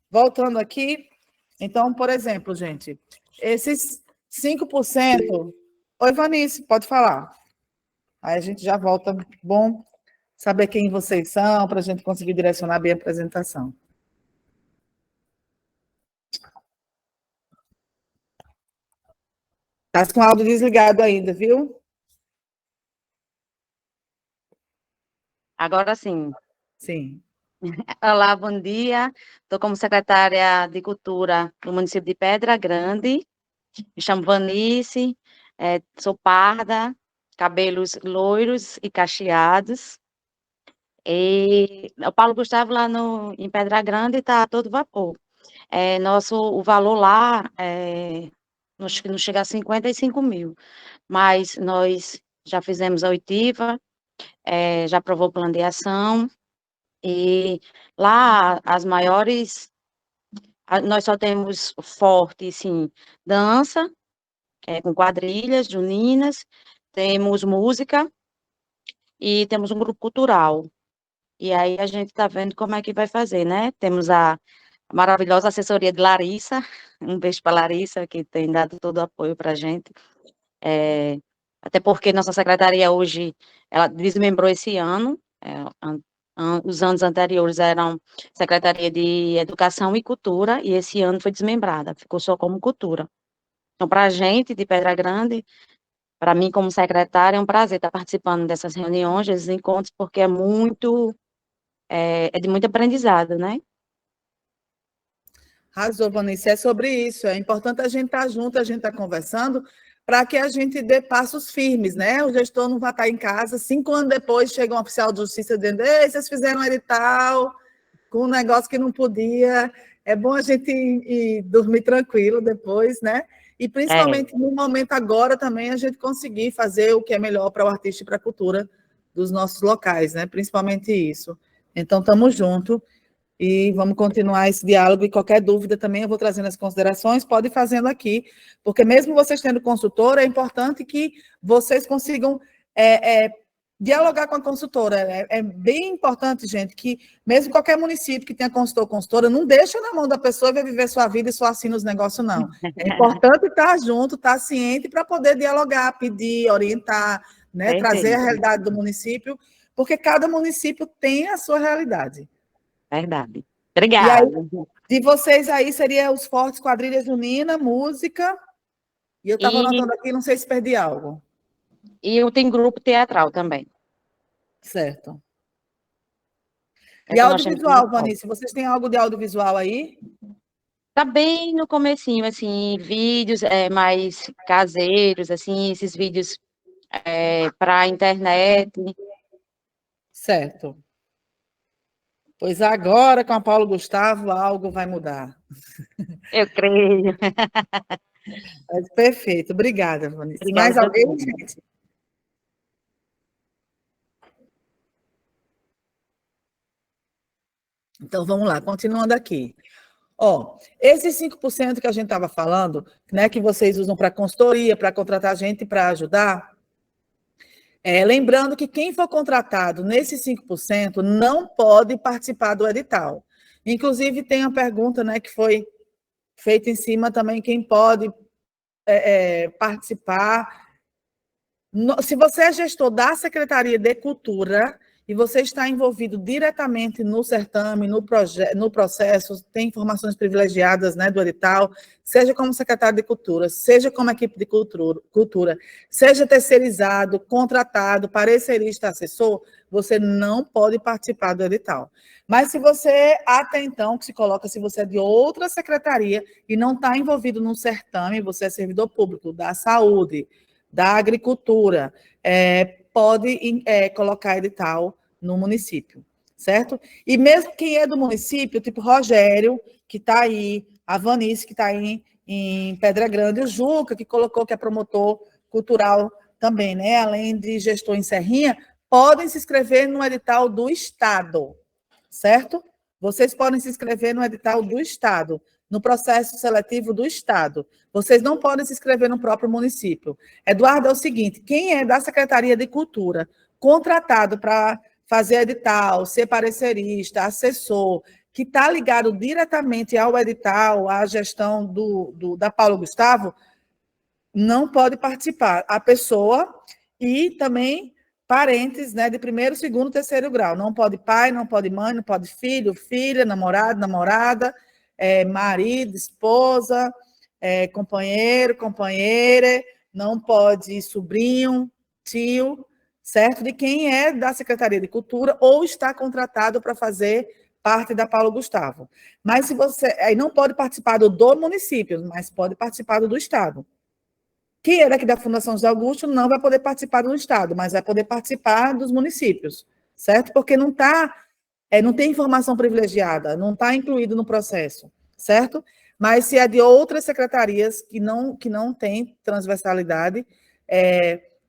voltando aqui. Então, por exemplo, gente, esses 5%... Oi, Vanice, pode falar. Aí a gente já volta. Bom saber quem vocês são, para a gente conseguir direcionar bem a apresentação. Está com o áudio desligado ainda, viu? Agora sim. Sim. Olá, bom dia. Estou como secretária de Cultura do município de Pedra Grande. Me chamo Vanice, sou parda, cabelos loiros e cacheados. E o Paulo Gustavo lá em Pedra Grande está a todo vapor. O valor lá não chega a 55 mil, mas nós já fizemos a oitiva, já aprovou o plano de ação, e lá as maiores, nós só temos forte, sim, dança, com quadrilhas juninas, temos música e temos um grupo cultural. E aí a gente está vendo como é que vai fazer, né? Temos a maravilhosa assessoria de Larissa, um beijo para Larissa, que tem dado todo o apoio para a gente. Até porque nossa secretaria hoje, ela desmembrou esse ano, os anos anteriores eram Secretaria de Educação e Cultura, e esse ano foi desmembrada, ficou só como Cultura. Então, para a gente de Pedra Grande, para mim como secretária, é um prazer estar participando dessas reuniões, desses encontros, porque é de muito aprendizado, né? Arrasou, Vanessa, é sobre isso. É importante a gente estar junto, a gente estar conversando, para que a gente dê passos firmes, né? O gestor não vai estar em casa, 5 anos depois chega um oficial de justiça dizendo: ei, vocês fizeram um edital com um negócio que não podia. É bom a gente ir dormir tranquilo depois, né? E principalmente no momento agora também a gente conseguir fazer o que é melhor para o artista e para a cultura dos nossos locais, né? Principalmente isso. Então, estamos juntos. e vamos continuar esse diálogo, e qualquer dúvida também eu vou trazendo as considerações, pode ir fazendo aqui, porque mesmo vocês tendo consultora, é importante que vocês consigam dialogar com a consultora. É bem importante, gente, que mesmo qualquer município que tenha consultor ou consultora, não deixa na mão da pessoa e vai viver sua vida e só assina os negócios, não. É importante estar junto, estar ciente para poder dialogar, pedir, orientar, né, trazer a realidade do município, porque cada município tem a sua realidade. Verdade. Obrigada. E aí, de vocês aí, seria os fortes quadrilha junina, música, e eu estava anotando aqui, não sei se perdi algo. E eu tenho grupo teatral também. Certo. E audiovisual, Vanice, vocês têm algo de audiovisual aí? Tá bem no comecinho, assim, vídeos mais caseiros, assim, esses vídeos para a internet. Certo. Pois agora, com a Paulo Gustavo, algo vai mudar. Eu creio. Perfeito, obrigada, Vanice. Obrigada. Mais alguém, gente? Então, vamos lá, continuando aqui. Ó, esses 5% que a gente estava falando, né, que vocês usam para consultoria, para contratar gente para ajudar, lembrando que quem for contratado nesses 5% não pode participar do edital. Inclusive, tem uma pergunta, né, que foi feita em cima também, quem pode participar. Se você é gestor da Secretaria de Cultura e você está envolvido diretamente no certame, no processo, tem informações privilegiadas, né, do edital, seja como secretário de Cultura, seja como equipe de cultura, seja terceirizado, contratado, parecerista, assessor, você não pode participar do edital. Mas se você, até então, que se coloca, se você é de outra secretaria e não está envolvido no certame, você é servidor público da saúde, da agricultura, pode colocar edital no município, certo? E mesmo quem é do município, tipo Rogério, que está aí, a Vanice, que está aí em Pedra Grande, o Juca, que colocou que é promotor cultural também, né? Além de gestor em Serrinha, podem se inscrever no edital do Estado, certo? Vocês podem se inscrever no edital do Estado, no processo seletivo do Estado. Vocês não podem se inscrever no próprio município. Eduardo, é o seguinte, quem é da Secretaria de Cultura, contratado para fazer edital, ser parecerista, assessor, que está ligado diretamente ao edital, à gestão da Paulo Gustavo, não pode participar. A pessoa e também parentes, né, de primeiro, segundo, terceiro grau. Não pode pai, não pode mãe, não pode filho, filha, namorado, namorada, marido, esposa, companheiro, companheira, não pode sobrinho, tio, certo? De quem é da Secretaria de Cultura ou está contratado para fazer parte da Paulo Gustavo. Mas se você... Aí não pode participar do município, mas pode participar do Estado. Quem é daqui da Fundação José Augusto não vai poder participar do Estado, mas vai poder participar dos municípios, certo? Porque não tem informação privilegiada, não está incluído no processo, certo? Mas se é de outras secretarias que não tem transversalidade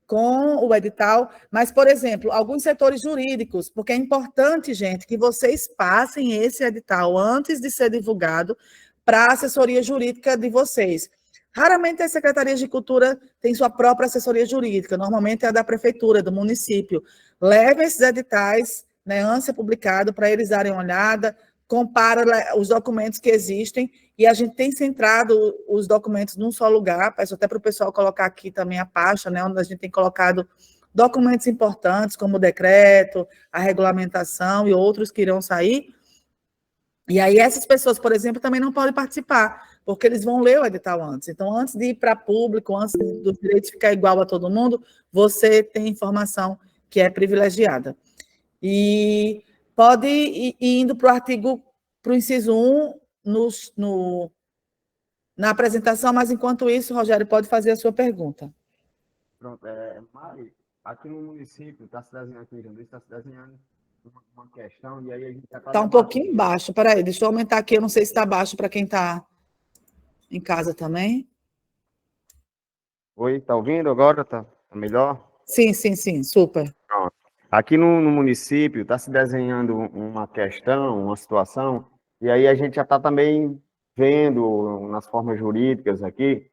com o edital, mas, por exemplo, alguns setores jurídicos, porque é importante, gente, que vocês passem esse edital antes de ser divulgado para a assessoria jurídica de vocês. Raramente as secretarias de cultura têm sua própria assessoria jurídica, normalmente é a da prefeitura, do município. Levem esses editais, né, antes de ser publicado, para eles darem uma olhada, compara os documentos que existem, e a gente tem centrado os documentos num só lugar, peço até para o pessoal colocar aqui também a pasta, né, onde a gente tem colocado documentos importantes, como o decreto, a regulamentação e outros que irão sair. E aí essas pessoas, por exemplo, também não podem participar, porque eles vão ler o edital antes. Então, antes de ir para público, antes do direito ficar igual a todo mundo, você tem informação que é privilegiada. E pode ir indo para o artigo, para o inciso 1, na apresentação, mas enquanto isso, Rogério, pode fazer a sua pergunta. Pronto, Mari, aqui no município, está se desenhando aqui, está se desenhando uma questão, e aí a gente já está... Está um pouquinho baixo, peraí, deixa eu aumentar aqui, eu não sei se está baixo para quem está em casa também. Oi, está ouvindo agora? Tá melhor? Sim, super. Pronto. Aqui no município está se desenhando uma questão, uma situação, e aí a gente já está também vendo nas formas jurídicas aqui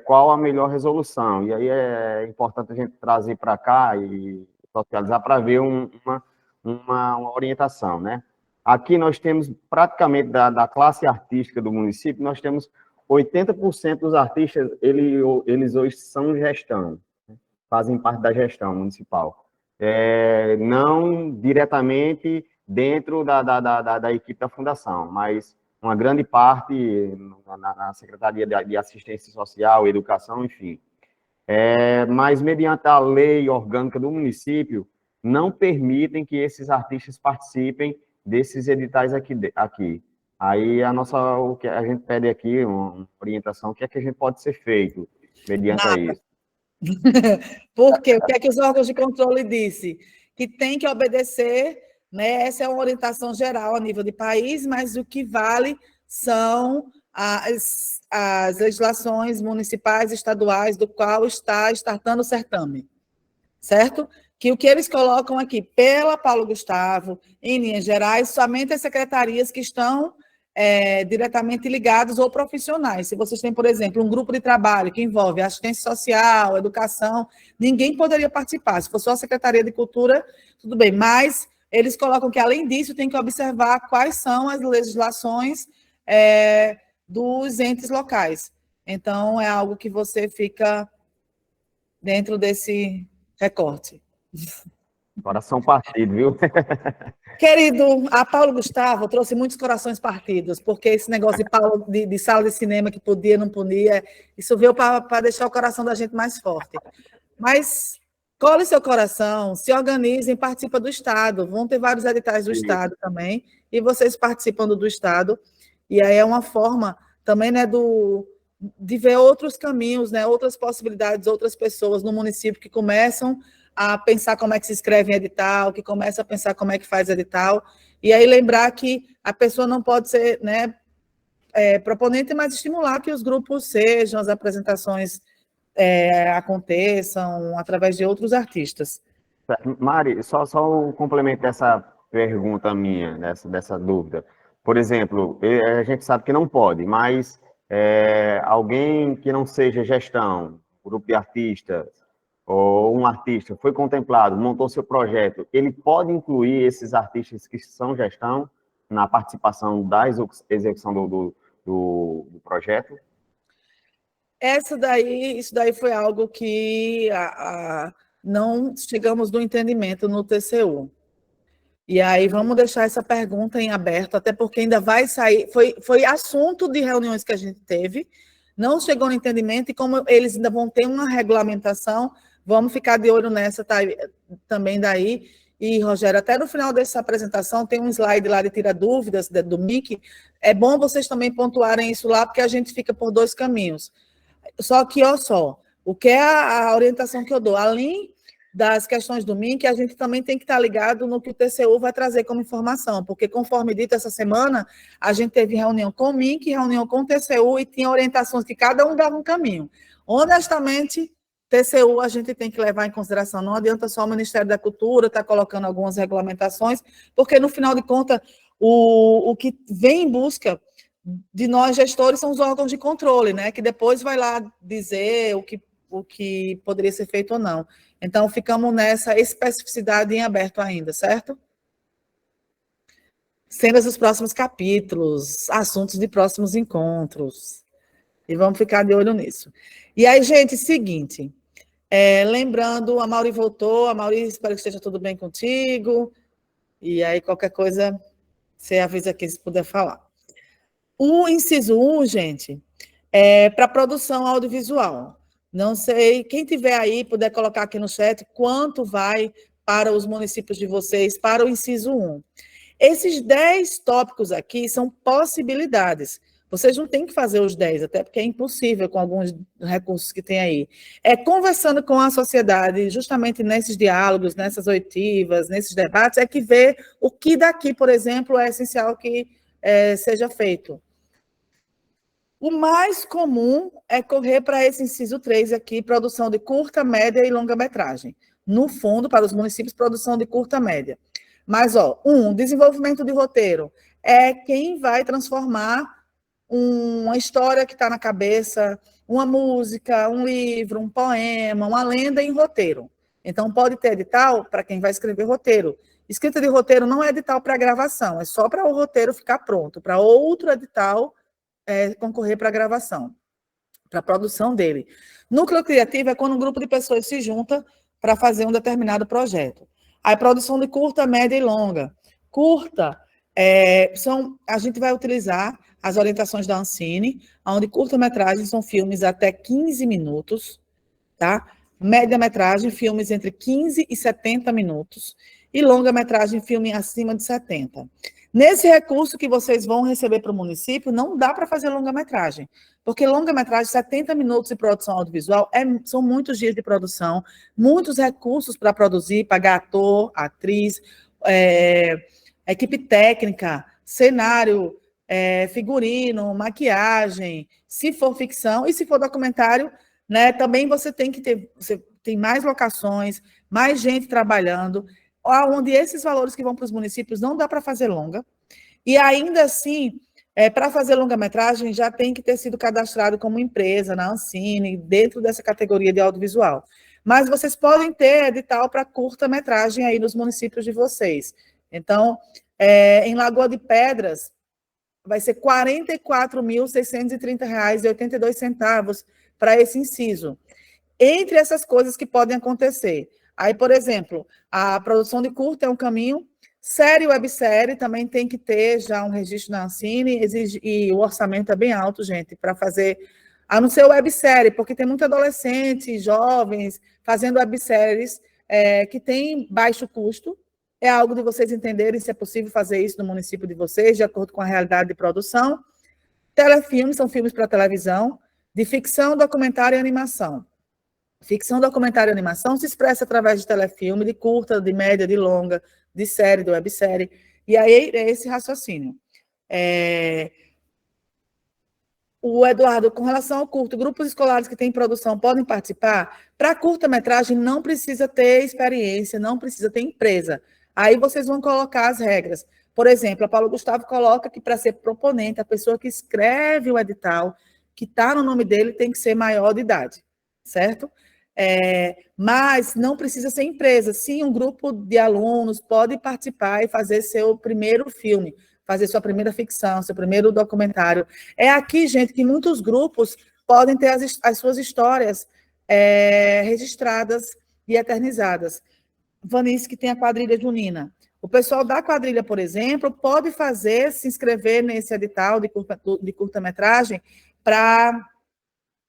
qual a melhor resolução. E aí é importante a gente trazer para cá e socializar para ver uma orientação, né? Aqui nós temos praticamente da classe artística do município, nós temos 80% dos artistas, eles hoje são gestão, fazem parte da gestão municipal. Não diretamente dentro da equipe da fundação, mas uma grande parte na Secretaria de Assistência Social, Educação, enfim. Mas, mediante a lei orgânica do município, não permitem que esses artistas participem desses editais aqui. Aí, o que a gente pede aqui, uma orientação, o que é que a gente pode ser feito mediante a isso? Porque o que é que os órgãos de controle disse? Que tem que obedecer, né? Essa é uma orientação geral a nível de país, mas o que vale são as legislações municipais e estaduais do qual está startando o certame, certo? Que o que eles colocam aqui, pela Paulo Gustavo, em linhas gerais, somente as secretarias que estão diretamente ligados ou profissionais. Se vocês têm, por exemplo, um grupo de trabalho que envolve assistência social, educação, ninguém poderia participar. Se for só a Secretaria de Cultura, tudo bem, mas eles colocam que, além disso, tem que observar quais são as legislações dos entes locais. Então, é algo que você fica dentro desse recorte. Coração partido, viu? Querido, a Paulo Gustavo trouxe muitos corações partidos, porque esse negócio de sala de cinema que podia, não podia, isso veio para deixar o coração da gente mais forte. Mas cole seu coração, se organizem, participem do Estado, vão ter vários editais do Estado também, e vocês participando do Estado, e aí é uma forma também, né, de ver outros caminhos, né, outras possibilidades, outras pessoas no município que começam a pensar como é que se escreve em edital, que começa a pensar como é que faz edital, e aí lembrar que a pessoa não pode ser, né, proponente, mas estimular que os grupos sejam, as apresentações aconteçam através de outros artistas. Mari, só um complemento dessa pergunta minha, dessa dúvida. Por exemplo, a gente sabe que não pode, mas alguém que não seja gestão, grupo de artistas, ou um artista foi contemplado, montou seu projeto, ele pode incluir esses artistas que são gestão na participação da execução do projeto? Isso daí foi algo que não chegamos no entendimento no TCU. E aí vamos deixar essa pergunta em aberto, até porque ainda vai sair, foi assunto de reuniões que a gente teve, não chegou no entendimento, e como eles ainda vão ter uma regulamentação, vamos ficar de olho nessa também daí. E, Rogério, até no final dessa apresentação tem um slide lá de tira dúvidas do MIC, é bom vocês também pontuarem isso lá, porque a gente fica por dois caminhos. Só que, olha só, o que é a orientação que eu dou? Além das questões do MIC, a gente também tem que estar ligado no que o TCU vai trazer como informação, porque, conforme dito, essa semana, a gente teve reunião com o MIC, reunião com o TCU, e tinha orientações que cada um dava um caminho. Honestamente, TCU a gente tem que levar em consideração, não adianta só o Ministério da Cultura estar colocando algumas regulamentações, porque, no final de contas, o que vem em busca de nós gestores são os órgãos de controle, né, que depois vai lá dizer o que poderia ser feito ou não. Então, ficamos nessa especificidade em aberto ainda, certo? Cenas dos próximos capítulos, assuntos de próximos encontros. E vamos ficar de olho nisso. E aí, gente, seguinte, lembrando, a Mauri voltou, a Mauri, espero que esteja tudo bem contigo, e aí qualquer coisa, você avisa aqui se puder falar. O inciso 1, gente, é para produção audiovisual. Não sei, quem tiver aí, puder colocar aqui no chat, quanto vai para os municípios de vocês, para o inciso 1. Esses 10 tópicos aqui são possibilidades. Vocês não têm que fazer os 10, até porque é impossível com alguns recursos que tem aí. Conversando com a sociedade, justamente nesses diálogos, nessas oitivas, nesses debates, é que vê o que daqui, por exemplo, é essencial que seja feito. O mais comum é correr para esse inciso 3 aqui, produção de curta, média e longa-metragem. no fundo, para os municípios, produção de curta média. Mas, desenvolvimento de roteiro é quem vai transformar uma história que está na cabeça, uma música, um livro, um poema, uma lenda em roteiro. Então, pode ter edital para quem vai escrever roteiro. Escrita de roteiro não é edital para gravação, é só para o roteiro ficar pronto, para outro edital concorrer para a gravação, para a produção dele. Núcleo criativo é quando um grupo de pessoas se junta para fazer um determinado projeto. A produção de curta, média e longa. Curta, a gente vai utilizar as orientações da Ancine, onde curta-metragem são filmes até 15 minutos, tá? Média-metragem, filmes entre 15 e 70 minutos, e longa-metragem, filme acima de 70. Nesse recurso que vocês vão receber para o município, não dá para fazer longa-metragem, porque longa-metragem, 70 minutos de produção audiovisual, são muitos dias de produção, muitos recursos para produzir, pagar ator, atriz, equipe técnica, cenário, figurino, maquiagem, se for ficção, e se for documentário, né, também você tem mais locações, mais gente trabalhando, onde esses valores que vão para os municípios não dá para fazer longa, e ainda assim, para fazer longa-metragem, já tem que ter sido cadastrado como empresa na Ancine, dentro dessa categoria de audiovisual. Mas vocês podem ter edital para curta-metragem aí nos municípios de vocês. Então, em Lagoa de Pedras, vai ser R$ 44.630,82 para esse inciso. Entre essas coisas que podem acontecer. Aí, por exemplo, a produção de curta é um caminho, série e websérie também tem que ter já um registro na Ancine, e o orçamento é bem alto, gente, para fazer, a não ser websérie, porque tem muito adolescente, jovens, fazendo webséries que tem baixo custo. É algo de vocês entenderem se é possível fazer isso no município de vocês, de acordo com a realidade de produção. Telefilmes são filmes para televisão, de ficção, documentário e animação. Ficção, documentário e animação se expressa através de telefilme, de curta, de média, de longa, de série, de websérie. E aí é esse raciocínio. O Eduardo, com relação ao curto, grupos escolares que têm produção podem participar? Para curta-metragem não precisa ter experiência, não precisa ter empresa. Aí vocês vão colocar as regras. Por exemplo, a Paulo Gustavo coloca que para ser proponente, a pessoa que escreve o edital, que está no nome dele, tem que ser maior de idade, certo? Mas não precisa ser empresa. Sim, um grupo de alunos pode participar e fazer seu primeiro filme, fazer sua primeira ficção, seu primeiro documentário. É aqui, gente, que muitos grupos podem ter as suas histórias registradas e eternizadas. Vanice, que tem a quadrilha junina. O pessoal da quadrilha, por exemplo, pode se inscrever nesse edital de curta-metragem para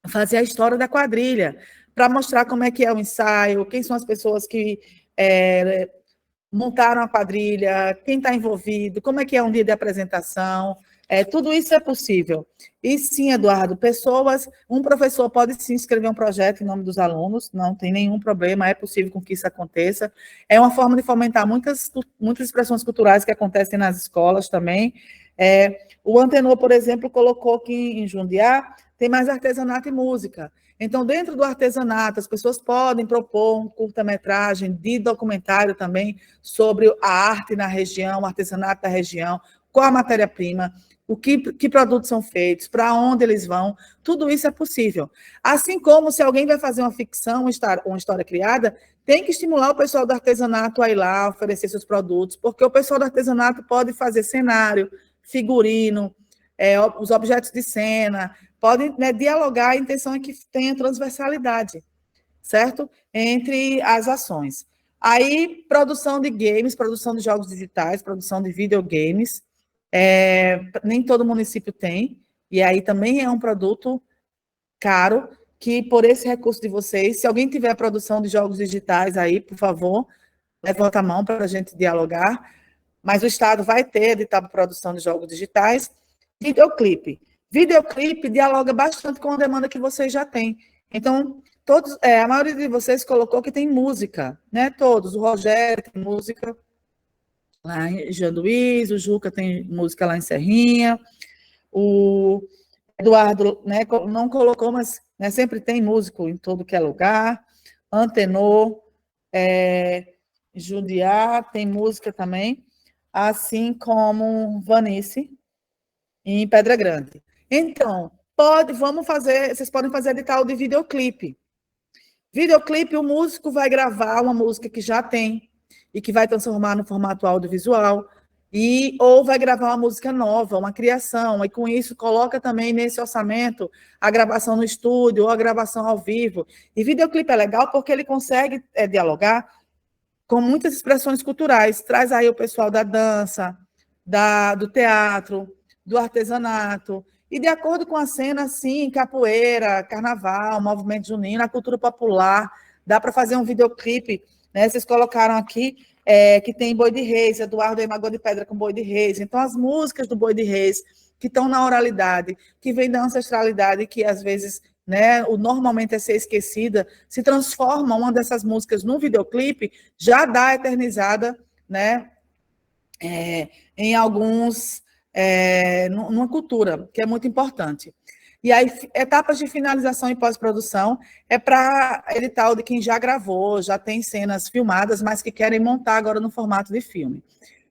fazer a história da quadrilha, para mostrar como é que é o ensaio, quem são as pessoas que montaram a quadrilha, quem está envolvido, como é que é um dia de apresentação, tudo isso é possível. E sim, Eduardo, um professor pode se inscrever um projeto em nome dos alunos, não tem nenhum problema, é possível com que isso aconteça. É uma forma de fomentar muitas expressões culturais que acontecem nas escolas também. O Antenor, por exemplo, colocou que em Jundiá tem mais artesanato e música. Então, dentro do artesanato, as pessoas podem propor um curta-metragem de documentário também sobre a arte na região, o artesanato da região, qual a matéria-prima, que produtos são feitos, para onde eles vão, tudo isso é possível. Assim como, se alguém vai fazer uma ficção, uma história criada, tem que estimular o pessoal do artesanato a ir lá, oferecer seus produtos, porque o pessoal do artesanato pode fazer cenário, figurino, os objetos de cena, podem dialogar, a intenção é que tenha transversalidade, certo? Entre as ações. Aí, produção de games, produção de jogos digitais, produção de videogames, nem todo município tem, e aí também é um produto caro, que por esse recurso de vocês, se alguém tiver produção de jogos digitais aí, por favor, levanta a mão para a gente dialogar, mas o Estado vai ter edital para produção de jogos digitais. Videoclipe. Videoclipe dialoga bastante com a demanda que vocês já têm. Então, a maioria de vocês colocou que tem música, né? Todos. O Rogério tem música lá em Janduís, o Juca tem música lá em Serrinha, o Eduardo, né, não colocou, mas sempre tem músico em todo que é lugar. Antenor, Judiá, tem música também, assim como Vanice, em Pedra Grande. Então, vocês podem fazer edital de videoclipe. Videoclipe, o músico vai gravar uma música que já tem e que vai transformar no formato audiovisual, ou vai gravar uma música nova, uma criação, e com isso coloca também nesse orçamento a gravação no estúdio ou a gravação ao vivo. E videoclipe é legal porque ele consegue dialogar com muitas expressões culturais, traz aí o pessoal da dança, do teatro, do artesanato, e de acordo com a cena, sim, capoeira, carnaval, movimento junino, a cultura popular, dá para fazer um videoclipe, né? Vocês colocaram aqui que tem Boi de Reis, Eduardo e Magoa de Pedra com Boi de Reis, então as músicas do Boi de Reis, que estão na oralidade, que vem da ancestralidade, que às vezes, né, normalmente é ser esquecida, se transforma uma dessas músicas num videoclipe, já dá eternizada, né, em alguns, numa cultura, que é muito importante. E aí, etapas de finalização e pós-produção é para edital de quem já gravou, já tem cenas filmadas, mas que querem montar agora no formato de filme.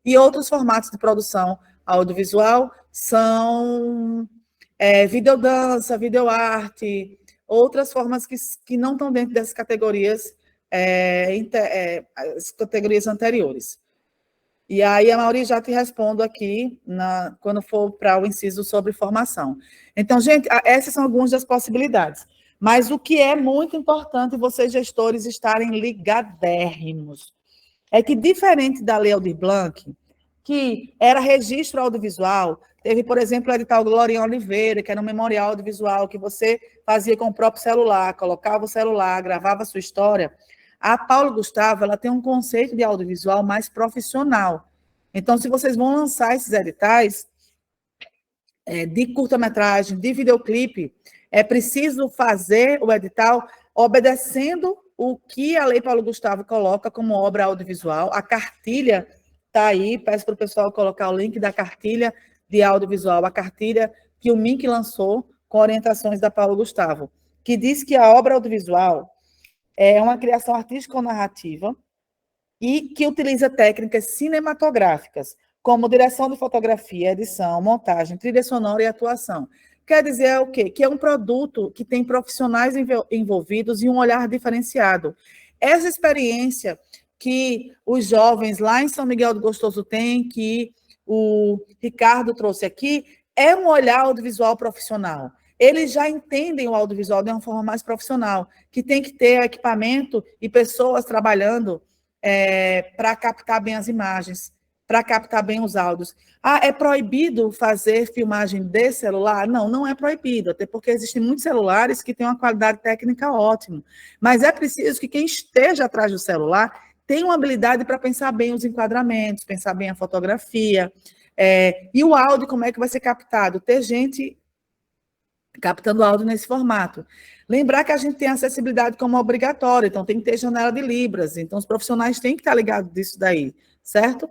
E outros formatos de produção audiovisual são videodança, videoarte, outras formas que não estão dentro dessas categorias, as categorias anteriores. E aí, a Mauri, já te respondo aqui, quando for para o inciso sobre formação. Então, gente, essas são algumas das possibilidades. Mas o que é muito importante vocês, gestores, estarem ligadérrimos é que, diferente da Lei Aldir Blanc, que era registro audiovisual, teve, por exemplo, o edital Glorian Oliveira, que era um memorial audiovisual que você fazia com o próprio celular, colocava o celular, gravava a sua história. A Paulo Gustavo, ela tem um conceito de audiovisual mais profissional. Então, se vocês vão lançar esses editais de curta-metragem, de videoclipe, é preciso fazer o edital obedecendo o que a Lei Paulo Gustavo coloca como obra audiovisual. A cartilha está aí, peço para o pessoal colocar o link da cartilha de audiovisual, a cartilha que o MINC lançou com orientações da Paulo Gustavo, que diz que a obra audiovisual é uma criação artística ou narrativa e que utiliza técnicas cinematográficas, como direção de fotografia, edição, montagem, trilha sonora e atuação. Quer dizer o quê? Que é um produto que tem profissionais envolvidos e um olhar diferenciado. Essa experiência que os jovens lá em São Miguel do Gostoso têm, que o Ricardo trouxe aqui, é um olhar audiovisual profissional. Eles já entendem o audiovisual de uma forma mais profissional, que tem que ter equipamento e pessoas trabalhando para captar bem as imagens, para captar bem os áudios. É proibido fazer filmagem de celular? Não, não é proibido, até porque existem muitos celulares que têm uma qualidade técnica ótima, mas é preciso que quem esteja atrás do celular tenha uma habilidade para pensar bem os enquadramentos, pensar bem a fotografia, e o áudio, como é que vai ser captado? Ter gente captando áudio nesse formato. Lembrar que a gente tem acessibilidade como obrigatória, então tem que ter janela de Libras, então os profissionais têm que estar ligados disso daí, certo?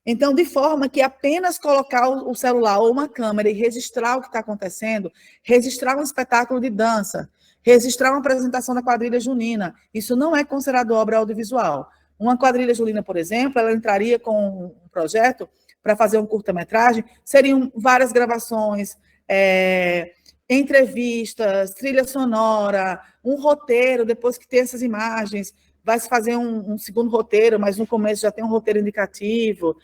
Então, de forma que apenas colocar o celular ou uma câmera e registrar o que está acontecendo, registrar um espetáculo de dança, registrar uma apresentação da quadrilha junina, isso não é considerado obra audiovisual. Uma quadrilha junina, por exemplo, ela entraria com um projeto para fazer um curta-metragem, seriam várias gravações, entrevistas, trilha sonora, um roteiro, depois que tem essas imagens, vai se fazer um segundo roteiro, mas no começo já tem um roteiro indicativo,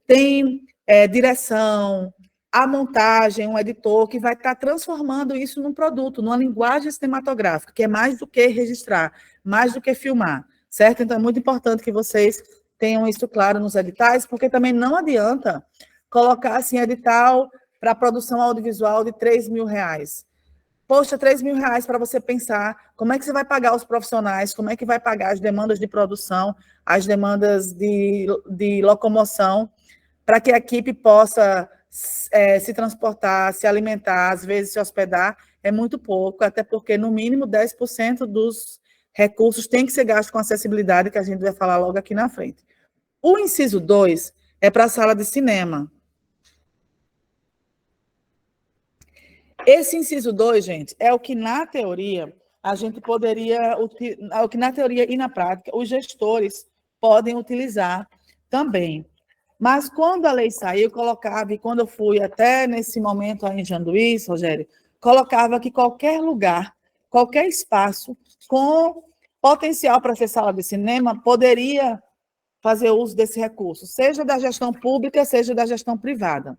tem direção, a montagem, um editor que vai estar transformando isso num produto, numa linguagem cinematográfica, que é mais do que registrar, mais do que filmar, certo? Então, é muito importante que vocês tenham isso claro nos editais, porque também não adianta colocar, assim, edital para a produção audiovisual de R$3.000. Poxa, R$3.000 para você pensar como é que você vai pagar os profissionais, como é que vai pagar as demandas de produção, as demandas de locomoção, para que a equipe possa se transportar, se alimentar, às vezes se hospedar, é muito pouco, até porque no mínimo 10% dos recursos tem que ser gasto com acessibilidade, que a gente vai falar logo aqui na frente. O inciso 2 é para a sala de cinema. Esse inciso 2, gente, é o que, na teoria, a gente poderia, o que na teoria e na prática, os gestores podem utilizar também. Mas quando a lei saiu, colocava, e quando eu fui até nesse momento aí em Janduís, Rogério, colocava que qualquer lugar, qualquer espaço com potencial para ser sala de cinema poderia fazer uso desse recurso, seja da gestão pública, seja da gestão privada.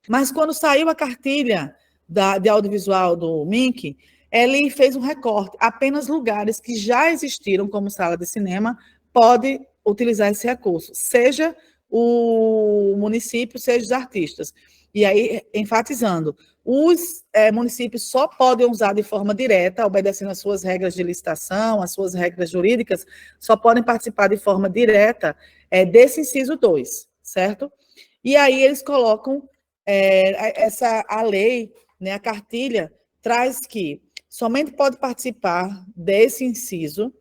Mas quando saiu a cartilha de audiovisual do MINC, ele fez um recorte. Apenas lugares que já existiram como sala de cinema podem utilizar esse recurso, seja o município, seja os artistas. E aí, enfatizando, os municípios só podem usar de forma direta, obedecendo às suas regras de licitação, às suas regras jurídicas, só podem participar de forma direta desse inciso 2, certo? E aí eles colocam a lei, né, a cartilha, traz que somente pode participar desse inciso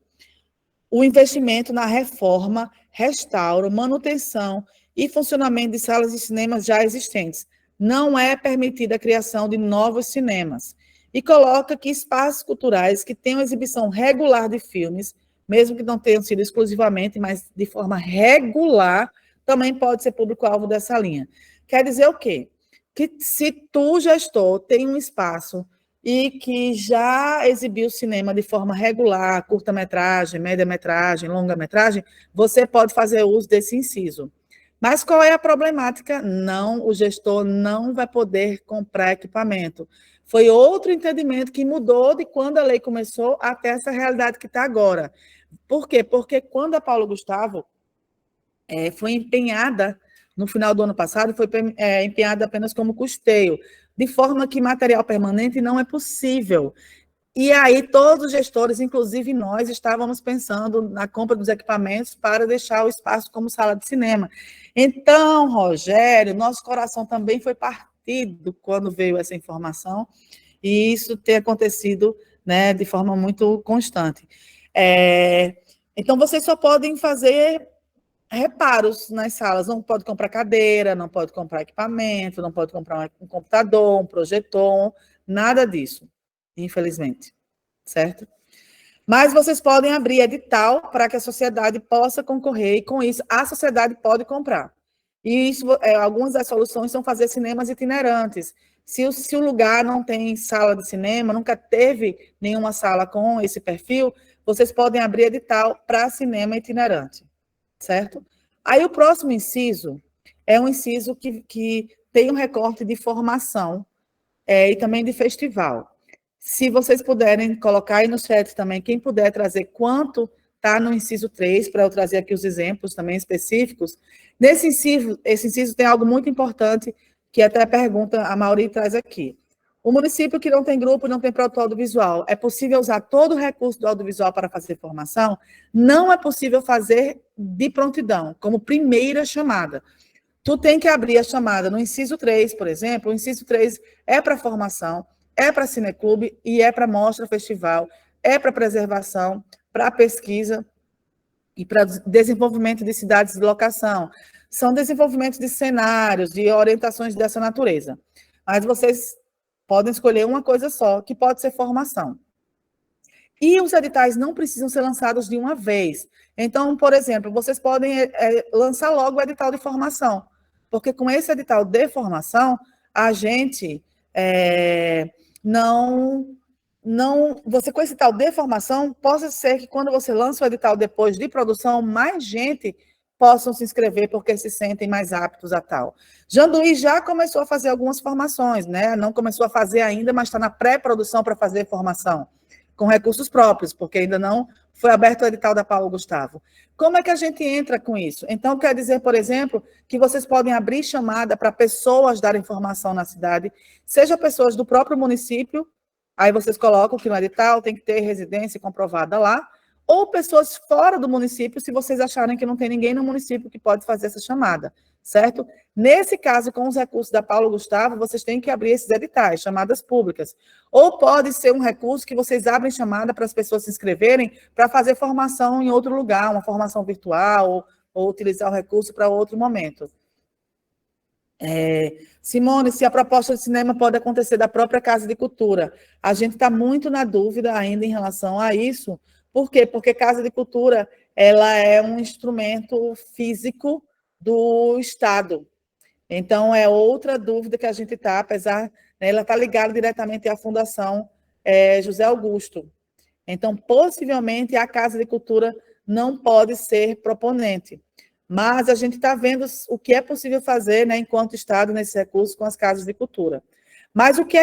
o investimento na reforma, restauro, manutenção e funcionamento de salas de cinemas já existentes. Não é permitida a criação de novos cinemas. E coloca que espaços culturais que tenham exibição regular de filmes, mesmo que não tenham sido exclusivamente, mas de forma regular, também pode ser público-alvo dessa linha. Quer dizer o quê? Que se tu, gestor, tem um espaço e que já exibiu cinema de forma regular, curta-metragem, média-metragem, longa-metragem, você pode fazer uso desse inciso. Mas qual é a problemática? Não, o gestor não vai poder comprar equipamento. Foi outro entendimento que mudou de quando a lei começou até essa realidade que está agora. Por quê? Porque quando a Paulo Gustavo foi empenhada, no final do ano passado, foi empenhada apenas como custeio, de forma que material permanente não é possível. E aí todos os gestores, inclusive nós, estávamos pensando na compra dos equipamentos para deixar o espaço como sala de cinema. Então, Rogério, nosso coração também foi partido quando veio essa informação, e isso tem acontecido, né, de forma muito constante. Então, vocês só podem fazer reparos nas salas, não pode comprar cadeira, não pode comprar equipamento, não pode comprar um computador, um projetor, nada disso, infelizmente, certo? Mas vocês podem abrir edital para que a sociedade possa concorrer, e com isso a sociedade pode comprar. E isso, algumas das soluções são fazer cinemas itinerantes. Se o lugar não tem sala de cinema, nunca teve nenhuma sala com esse perfil, vocês podem abrir edital para cinema itinerante. Certo? Aí o próximo inciso é um inciso que tem um recorte de formação e também de festival. Se vocês puderem colocar aí no chat também, quem puder trazer quanto está no inciso 3, para eu trazer aqui os exemplos também específicos. Nesse inciso, esse inciso tem algo muito importante, que até a pergunta a Mauri traz aqui. O município que não tem grupo, não tem produto audiovisual, é possível usar todo o recurso do audiovisual para fazer formação? Não é possível fazer de prontidão, como primeira chamada. Tu tem que abrir a chamada no inciso 3, por exemplo. O inciso 3 é para formação, é para cineclube e é para mostra, festival, é para preservação, para pesquisa e para desenvolvimento de cidades de locação. São desenvolvimentos de cenários, de orientações dessa natureza. Mas vocês podem escolher uma coisa só, que pode ser formação. E os editais não precisam ser lançados de uma vez. Então, por exemplo, vocês podem lançar logo o edital de formação, porque com esse edital de formação, a gente você com esse edital de formação, possa ser que quando você lança o edital depois de produção, mais gente possam se inscrever porque se sentem mais aptos a tal. Janduís já começou a fazer algumas formações, né? Não começou a fazer ainda, mas está na pré-produção para fazer formação, com recursos próprios, porque ainda não foi aberto o edital da Paulo Gustavo. Como é que a gente entra com isso? Então, quer dizer, por exemplo, que vocês podem abrir chamada para pessoas darem formação na cidade, seja pessoas do próprio município, aí vocês colocam que no edital tem que ter residência comprovada lá, ou pessoas fora do município, se vocês acharem que não tem ninguém no município que pode fazer essa chamada, certo? Nesse caso, com os recursos da Paulo Gustavo, vocês têm que abrir esses editais, chamadas públicas. Ou pode ser um recurso que vocês abrem chamada para as pessoas se inscreverem para fazer formação em outro lugar, uma formação virtual, ou utilizar o recurso para outro momento. Simone, se a proposta de cinema pode acontecer da própria Casa de Cultura. A gente está muito na dúvida ainda em relação a isso. Por quê? Porque Casa de Cultura ela é um instrumento físico do Estado. Então, é outra dúvida que a gente está, apesar, né, ela está ligada diretamente à Fundação José Augusto. Então, possivelmente, a Casa de Cultura não pode ser proponente. Mas a gente está vendo o que é possível fazer, né, enquanto Estado, nesse recurso, com as casas de cultura. Mas o que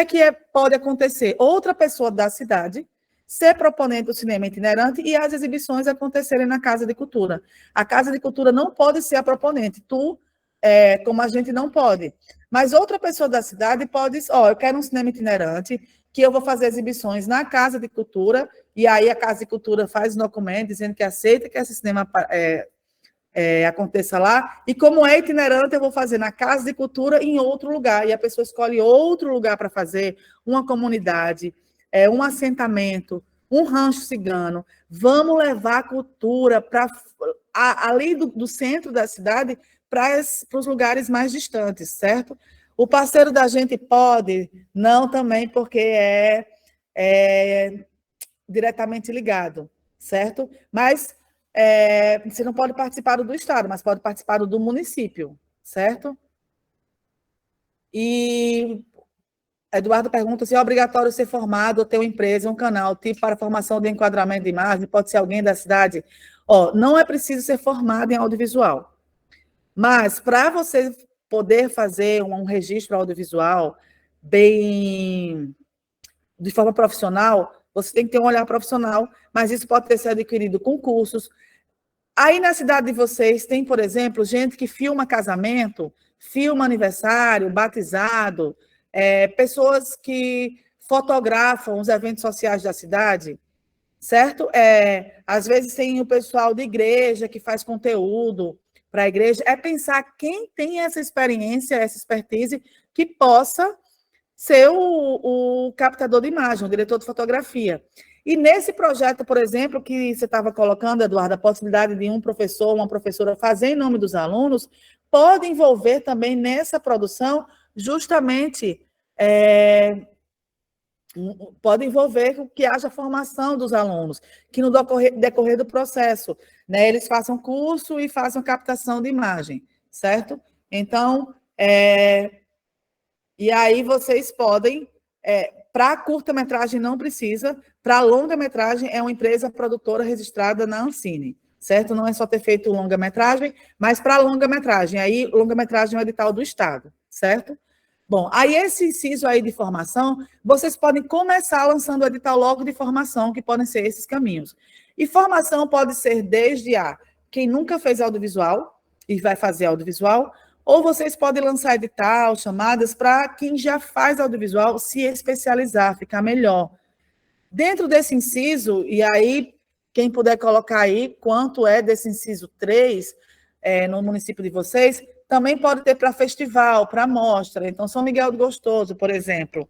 pode acontecer? Outra pessoa da cidade ser proponente do cinema itinerante e as exibições acontecerem na Casa de Cultura. A Casa de Cultura não pode ser a proponente. Como a gente não pode. Mas outra pessoa da cidade pode, eu quero um cinema itinerante, que eu vou fazer exibições na Casa de Cultura, e aí a Casa de Cultura faz um documento dizendo que aceita que esse cinema aconteça lá, e como é itinerante, eu vou fazer na Casa de Cultura em outro lugar, e a pessoa escolhe outro lugar para fazer, uma comunidade, um assentamento, um rancho cigano. Vamos levar a cultura ali do centro da cidade para os lugares mais distantes, certo? O parceiro da gente pode? Não também, porque é diretamente ligado, certo? Mas você não pode participar do Estado, mas pode participar do município, certo? E Eduardo pergunta se é obrigatório ser formado ou ter uma empresa, um canal, tipo para formação de enquadramento de imagem, pode ser alguém da cidade? Não é preciso ser formado em audiovisual. Mas, para você poder fazer um registro audiovisual de forma profissional, você tem que ter um olhar profissional, mas isso pode ser adquirido com cursos. Aí, na cidade de vocês, tem, por exemplo, gente que filma casamento, filma aniversário, batizado, pessoas que fotografam os eventos sociais da cidade, certo? Às vezes tem o pessoal de igreja que faz conteúdo para a igreja, pensar quem tem essa experiência, essa expertise, que possa ser o captador de imagem, o diretor de fotografia. E nesse projeto, por exemplo, que você estava colocando, Eduardo, a possibilidade de um professor, uma professora fazer em nome dos alunos, pode envolver também nessa produção, justamente, pode envolver que haja formação dos alunos, que no decorrer do processo, né, eles façam curso e façam captação de imagem, certo? Então, e aí vocês podem, para curta-metragem não precisa, para longa-metragem é uma empresa produtora registrada na Ancine, certo? Não é só ter feito longa-metragem, mas para longa-metragem, aí longa-metragem é o edital do Estado, certo? Bom, aí esse inciso aí de formação, vocês podem começar lançando o edital logo de formação, que podem ser esses caminhos. E formação pode ser desde quem nunca fez audiovisual e vai fazer audiovisual, ou vocês podem lançar edital, chamadas para quem já faz audiovisual se especializar, ficar melhor. Dentro desse inciso, e aí quem puder colocar aí quanto é desse inciso 3 no município de vocês, também pode ter para festival, para mostra. Então, São Miguel do Gostoso, por exemplo,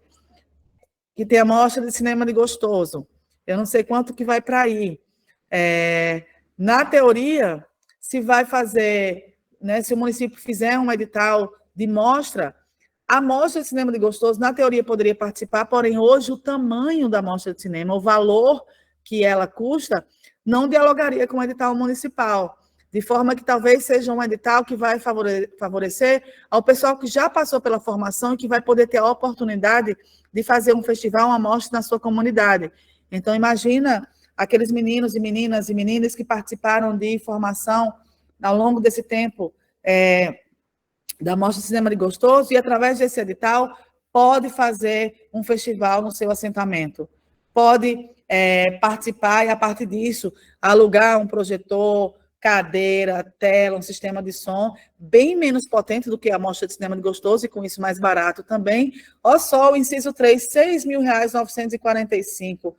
que tem a mostra de cinema de Gostoso. Eu não sei quanto que vai para aí. Na teoria, se vai fazer, né, se o município fizer um edital de mostra, a mostra de cinema de Gostoso, na teoria, poderia participar, porém, hoje, o tamanho da mostra de cinema, o valor que ela custa, não dialogaria com o edital municipal, de forma que talvez seja um edital que vai favorecer ao pessoal que já passou pela formação e que vai poder ter a oportunidade de fazer um festival, uma mostra na sua comunidade. Então, imagina aqueles meninos e meninas que participaram de formação ao longo desse tempo da Mostra de Cinema de Gostoso e, através desse edital, pode fazer um festival no seu assentamento. Pode participar e, a partir disso, alugar um projetor, cadeira, tela, um sistema de som bem menos potente do que a Mostra de Cinema de Gostoso e com isso mais barato também. Olha só o inciso 3, R$ 6.945.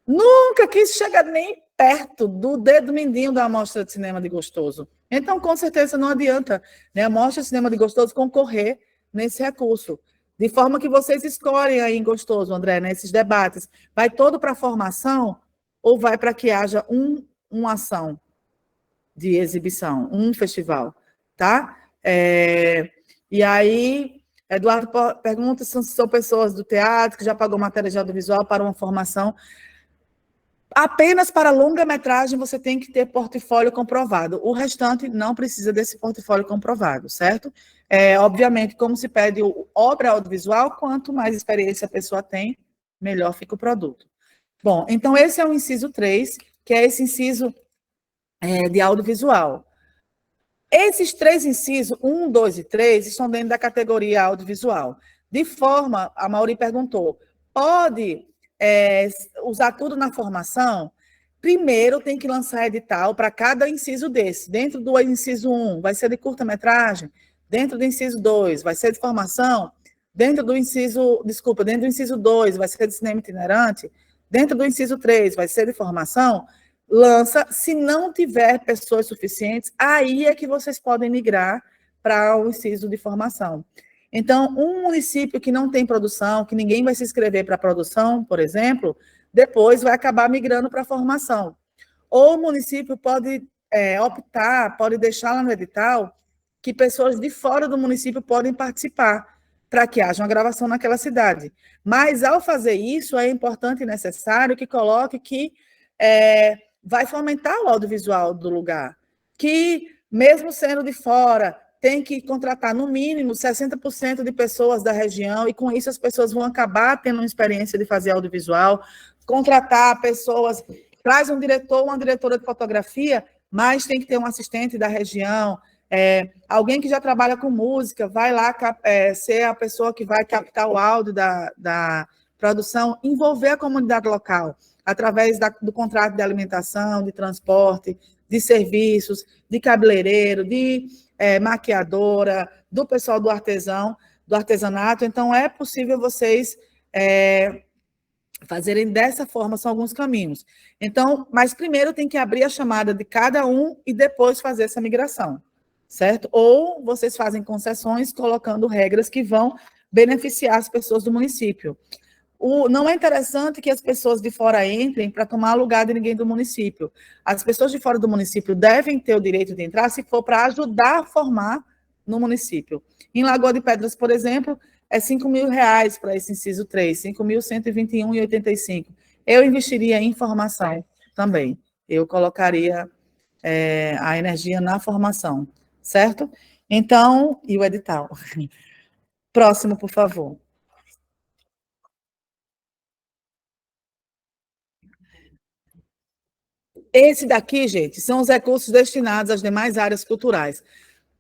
Nunca quis chegar nem perto do dedo mindinho da Mostra de Cinema de Gostoso. Então, com certeza, não adianta, né, a Mostra de Cinema de Gostoso concorrer nesse recurso. De forma que vocês escolhem aí em Gostoso, André, nesses debates. Vai todo para a formação ou vai para que haja uma ação de exibição, um festival, tá? E aí, Eduardo pergunta se são pessoas do teatro que já pagou matéria de audiovisual para uma formação. Apenas para longa-metragem você tem que ter portfólio comprovado. O restante não precisa desse portfólio comprovado, certo? Obviamente, como se pede obra audiovisual, quanto mais experiência a pessoa tem, melhor fica o produto. Bom, então esse é o inciso 3, que é esse inciso de audiovisual. Esses 3 incisos, 1, 2 e 3, estão dentro da categoria audiovisual. De forma, a Mauri perguntou, pode usar tudo na formação? Primeiro tem que lançar edital para cada inciso desse. Dentro do inciso 1, vai ser de curta-metragem. Dentro do inciso 2, vai ser de formação. Dentro do inciso 2, vai ser de cinema itinerante. Dentro do inciso 3, vai ser de formação. Lança, se não tiver pessoas suficientes, aí é que vocês podem migrar para o inciso de formação. Então, um município que não tem produção, que ninguém vai se inscrever para produção, por exemplo, depois vai acabar migrando para formação. Ou o município pode optar, pode deixar lá no edital que pessoas de fora do município podem participar, para que haja uma gravação naquela cidade. Mas, ao fazer isso, é importante e necessário que coloque que vai fomentar o audiovisual do lugar, que, mesmo sendo de fora, tem que contratar, no mínimo, 60% de pessoas da região, e com isso as pessoas vão acabar tendo uma experiência de fazer audiovisual, contratar pessoas, traz um diretor, uma diretora de fotografia, mas tem que ter um assistente da região, alguém que já trabalha com música, vai lá ser a pessoa que vai captar o áudio da produção, envolver a comunidade local, através do contrato de alimentação, de transporte, de serviços, de cabeleireiro, de maquiadora, do pessoal do artesanato. Então, é possível vocês fazerem dessa forma, são alguns caminhos. Então, mas primeiro tem que abrir a chamada de cada um e depois fazer essa migração, certo? Ou vocês fazem concessões colocando regras que vão beneficiar as pessoas do município. Não é interessante que as pessoas de fora entrem para tomar lugar de ninguém do município. As pessoas de fora do município devem ter o direito de entrar se for para ajudar a formar no município. Em Lagoa de Pedras, por exemplo, é R$5.000 para esse inciso 3, R$5.121,85. Eu investiria em formação também. Eu colocaria a energia na formação, certo? Então, e o edital. Próximo, por favor. Esse daqui, gente, são os recursos destinados às demais áreas culturais.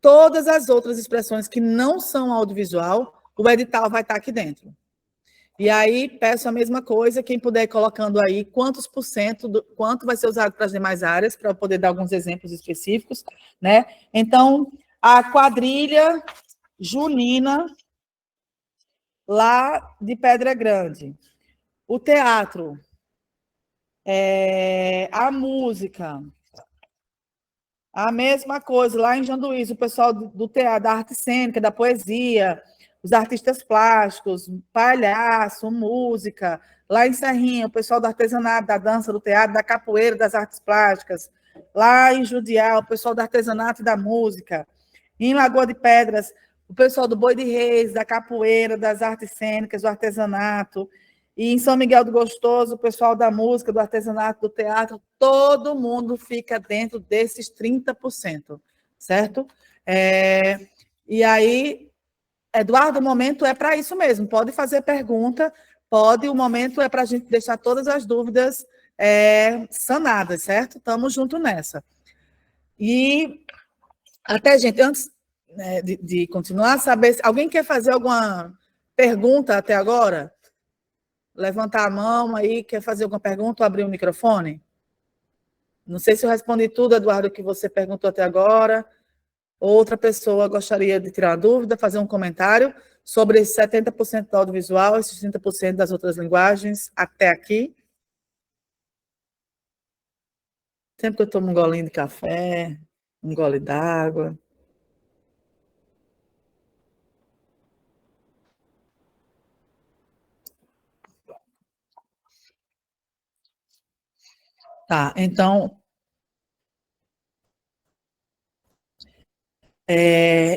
Todas as outras expressões que não são audiovisual, o edital vai estar aqui dentro. E aí, peço a mesma coisa, quem puder ir colocando aí quanto vai ser usado para as demais áreas, para eu poder dar alguns exemplos específicos, né? Então, a quadrilha junina lá de Pedra Grande, o teatro, a música, a mesma coisa, lá em Janduís, o pessoal do teatro, da arte cênica, da poesia, os artistas plásticos, palhaço, música, lá em Serrinha, o pessoal do artesanato, da dança, do teatro, da capoeira, das artes plásticas, lá em Judiá, o pessoal do artesanato e da música, em Lagoa de Pedras, o pessoal do Boi de Reis, da capoeira, das artes cênicas, do artesanato, e em São Miguel do Gostoso, o pessoal da música, do artesanato, do teatro, todo mundo fica dentro desses 30%, certo? E aí, Eduardo, o momento é para isso mesmo, pode fazer pergunta, o momento é para a gente deixar todas as dúvidas sanadas, certo? Estamos juntos nessa. E até, gente, antes de continuar, saber se alguém quer fazer alguma pergunta até agora? Levantar a mão aí, quer fazer alguma pergunta ou abrir o microfone? Não sei se eu respondi tudo, Eduardo, que você perguntou até agora. Outra pessoa gostaria de tirar uma dúvida, fazer um comentário sobre esse 70% do audiovisual, esses 30% das outras linguagens, até aqui. Sempre que eu tomo um golinho de café, um gole d'água. Tá, então...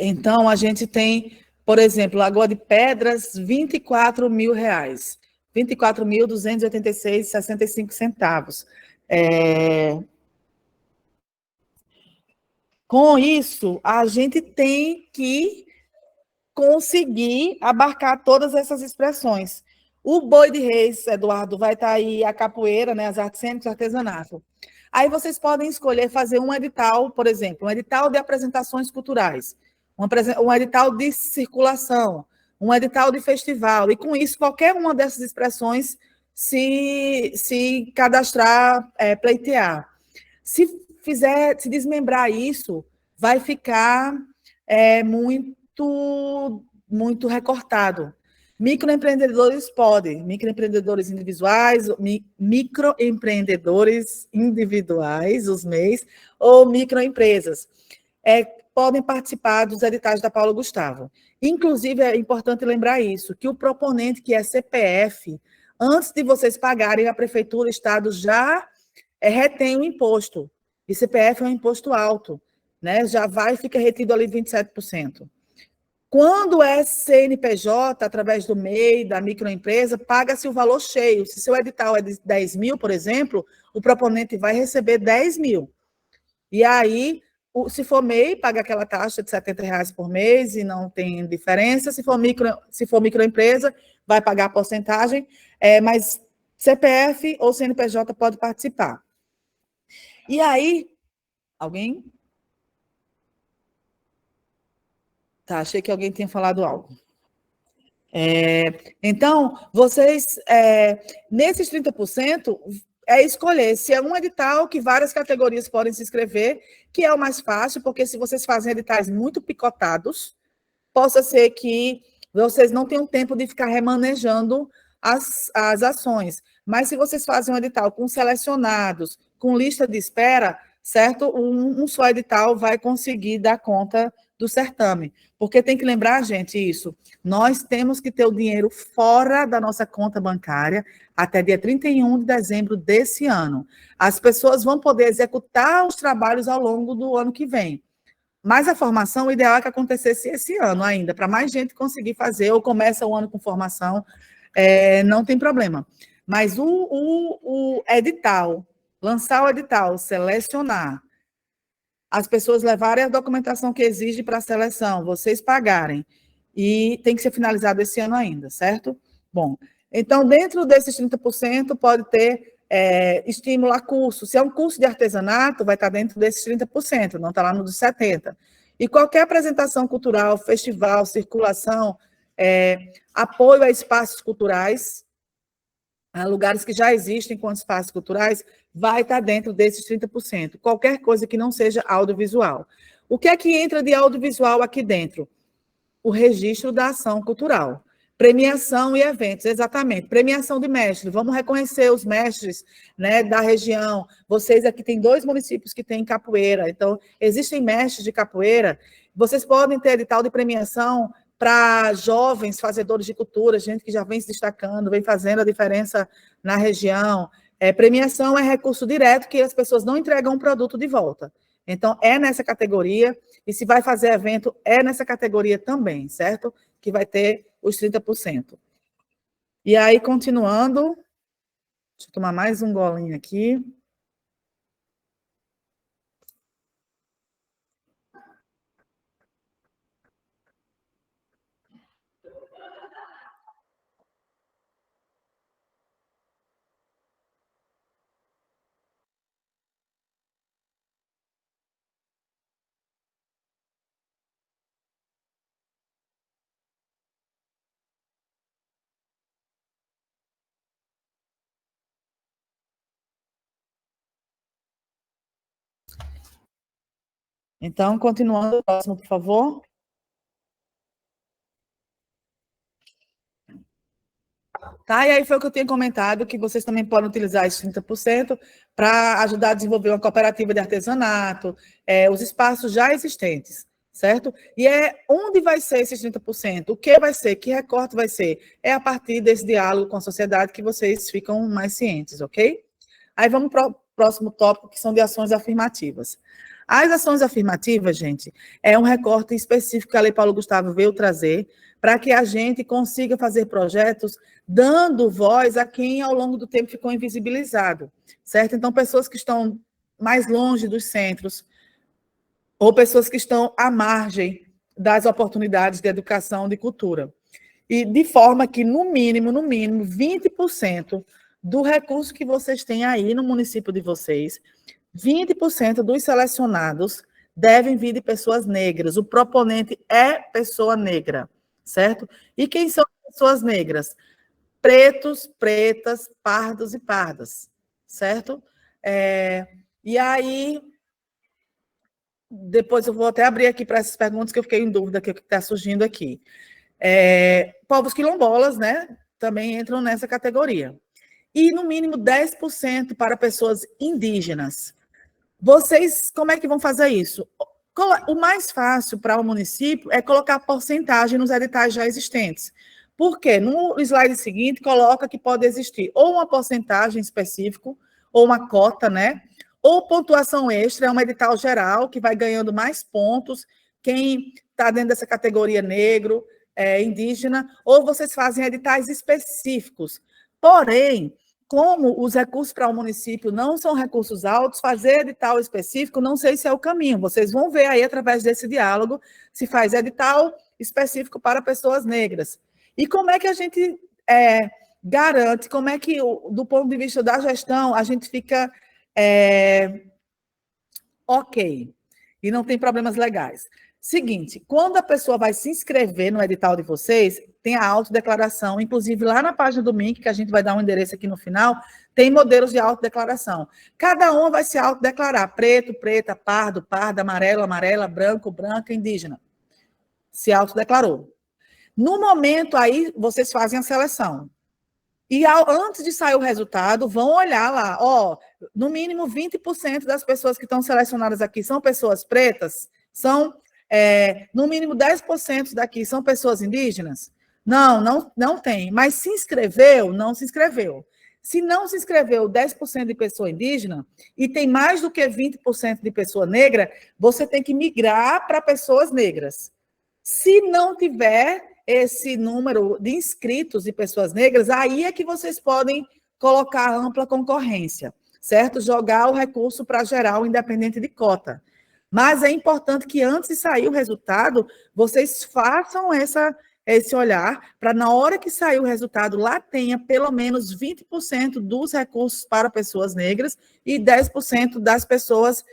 então, a gente tem Por exemplo, Lagoa de Pedras, R$ 24.000. R$ 24.286,65. Com isso, a gente tem que conseguir abarcar todas essas expressões. O boi de reis, Eduardo, vai estar aí a capoeira, né, as artes cênicas, artesanato. Aí vocês podem escolher fazer um edital, por exemplo, um edital de apresentações culturais, um edital de circulação, um edital de festival, e com isso, qualquer uma dessas expressões se cadastrar, pleitear. Se desmembrar isso, vai ficar muito recortado. Microempreendedores podem, microempreendedores individuais, os MEIs, ou microempresas, podem participar dos editais da Paulo Gustavo. Inclusive, é importante lembrar isso, que o proponente, que é CPF, antes de vocês pagarem, a Prefeitura, o Estado já retém o imposto. E CPF é um imposto alto, né? Já fica retido ali 27%. Quando é CNPJ, através do MEI, da microempresa, paga-se o valor cheio. Se seu edital é de 10 mil, por exemplo, o proponente vai receber 10 mil. E aí, se for MEI, paga aquela taxa de R$ 70 por mês e não tem diferença. Se for microempresa, vai pagar a porcentagem, mas CPF ou CNPJ pode participar. E aí, alguém? Tá, achei que alguém tinha falado algo. Então, vocês, nesses 30%, escolher se é um edital que várias categorias podem se inscrever, que é o mais fácil, porque se vocês fazem editais muito picotados, possa ser que vocês não tenham tempo de ficar remanejando as ações. Mas se vocês fazem um edital com selecionados, com lista de espera, certo? Um só edital vai conseguir dar conta do certame. Porque tem que lembrar, gente, isso. Nós temos que ter o dinheiro fora da nossa conta bancária até dia 31 de dezembro desse ano. As pessoas vão poder executar os trabalhos ao longo do ano que vem. Mas a formação, o ideal é que acontecesse esse ano ainda, para mais gente conseguir fazer, ou começa o ano com formação, não tem problema. Mas o edital, lançar o edital, selecionar, as pessoas levarem a documentação que exige para a seleção, vocês pagarem, e tem que ser finalizado esse ano ainda, certo? Bom, então, dentro desses 30%, pode ter estímulo a curso. Se é um curso de artesanato, vai estar dentro desses 30%, não está lá no dos 70%. E qualquer apresentação cultural, festival, circulação, apoio a espaços culturais, a lugares que já existem com espaços culturais, vai estar dentro desses 30%. Qualquer coisa que não seja audiovisual. O que é que entra de audiovisual aqui dentro? O registro da ação cultural. Premiação e eventos, exatamente. Premiação de mestres. Vamos reconhecer os mestres, né, da região. Vocês aqui têm 2 municípios que têm capoeira, então existem mestres de capoeira. Vocês podem ter edital de premiação para jovens fazedores de cultura, gente que já vem se destacando, vem fazendo a diferença na região. Premiação é recurso direto que as pessoas não entregam um produto de volta. Então, é nessa categoria, e se vai fazer evento, é nessa categoria também, certo? Que vai ter os 30%. E aí, continuando, deixa eu tomar mais um golinho aqui. Então, continuando, o próximo, por favor. Tá? E aí foi o que eu tinha comentado, que vocês também podem utilizar esses 30% para ajudar a desenvolver uma cooperativa de artesanato, os espaços já existentes, certo? E onde vai ser esses 30%? O que vai ser? Que recorte vai ser? É a partir desse diálogo com a sociedade que vocês ficam mais cientes, ok? Aí vamos para o próximo tópico, que são de ações afirmativas. As ações afirmativas, gente, é um recorte específico que a Lei Paulo Gustavo veio trazer para que a gente consiga fazer projetos dando voz a quem ao longo do tempo ficou invisibilizado, certo? Então, pessoas que estão mais longe dos centros, ou pessoas que estão à margem das oportunidades de educação, de cultura. E de forma que, no mínimo, 20% do recurso que vocês têm aí no município de vocês, 20% dos selecionados devem vir de pessoas negras. O proponente é pessoa negra, certo? E quem são pessoas negras? Pretos, pretas, pardos e pardas, certo? E aí, depois eu vou até abrir aqui para essas perguntas que eu fiquei em dúvida, que está surgindo aqui. Povos quilombolas, né, também entram nessa categoria. E, no mínimo, 10% para pessoas indígenas. Vocês, como é que vão fazer isso? O mais fácil para o município é colocar porcentagem nos editais já existentes. Por quê? No slide seguinte, coloca que pode existir ou uma porcentagem específica, ou uma cota, né? Ou pontuação extra, é um edital geral que vai ganhando mais pontos, quem está dentro dessa categoria negro, indígena, ou vocês fazem editais específicos. Porém, como os recursos para o município não são recursos altos, fazer edital específico não sei se é o caminho. Vocês vão ver aí, através desse diálogo, se faz edital específico para pessoas negras. E como é que a gente garante, como é que, do ponto de vista da gestão, a gente fica ok, e não tem problemas legais. Seguinte, quando a pessoa vai se inscrever no edital de vocês, tem a autodeclaração, inclusive lá na página do MINC, que a gente vai dar um endereço aqui no final, tem modelos de autodeclaração. Cada um vai se autodeclarar, preto, preta, pardo, parda, amarelo, amarela, branco, branca, indígena. Se autodeclarou. No momento aí, vocês fazem a seleção. E antes de sair o resultado, vão olhar lá, no mínimo 20% das pessoas que estão selecionadas aqui são pessoas pretas, no mínimo 10% daqui são pessoas indígenas? Não tem. Mas se inscreveu? Não se inscreveu. Se não se inscreveu 10% de pessoa indígena e tem mais do que 20% de pessoa negra, você tem que migrar para pessoas negras. Se não tiver esse número de inscritos de pessoas negras, aí é que vocês podem colocar ampla concorrência, certo? Jogar o recurso para geral, independente de cota. Mas é importante que, antes de sair o resultado, vocês façam esse olhar para, na hora que sair o resultado, lá tenha pelo menos 20% dos recursos para pessoas negras e 10% das pessoas,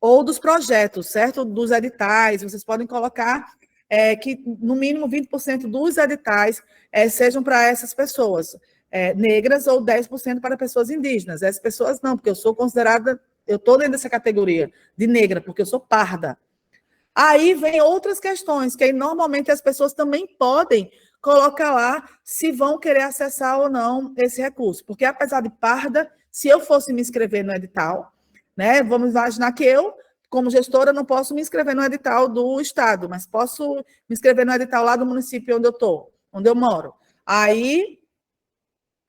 ou dos projetos, certo? Dos editais, vocês podem colocar que, no mínimo, 20% dos editais sejam para essas pessoas negras ou 10% para pessoas indígenas. Essas pessoas não, porque eu sou considerada... Eu estou dentro dessa categoria de negra, porque eu sou parda. Aí vem outras questões, que aí normalmente as pessoas também podem colocar lá se vão querer acessar ou não esse recurso. Porque, apesar de parda, se eu fosse me inscrever no edital, né, vamos imaginar que eu, como gestora, não posso me inscrever no edital do Estado, mas posso me inscrever no edital lá do município onde eu estou, onde eu moro. Aí...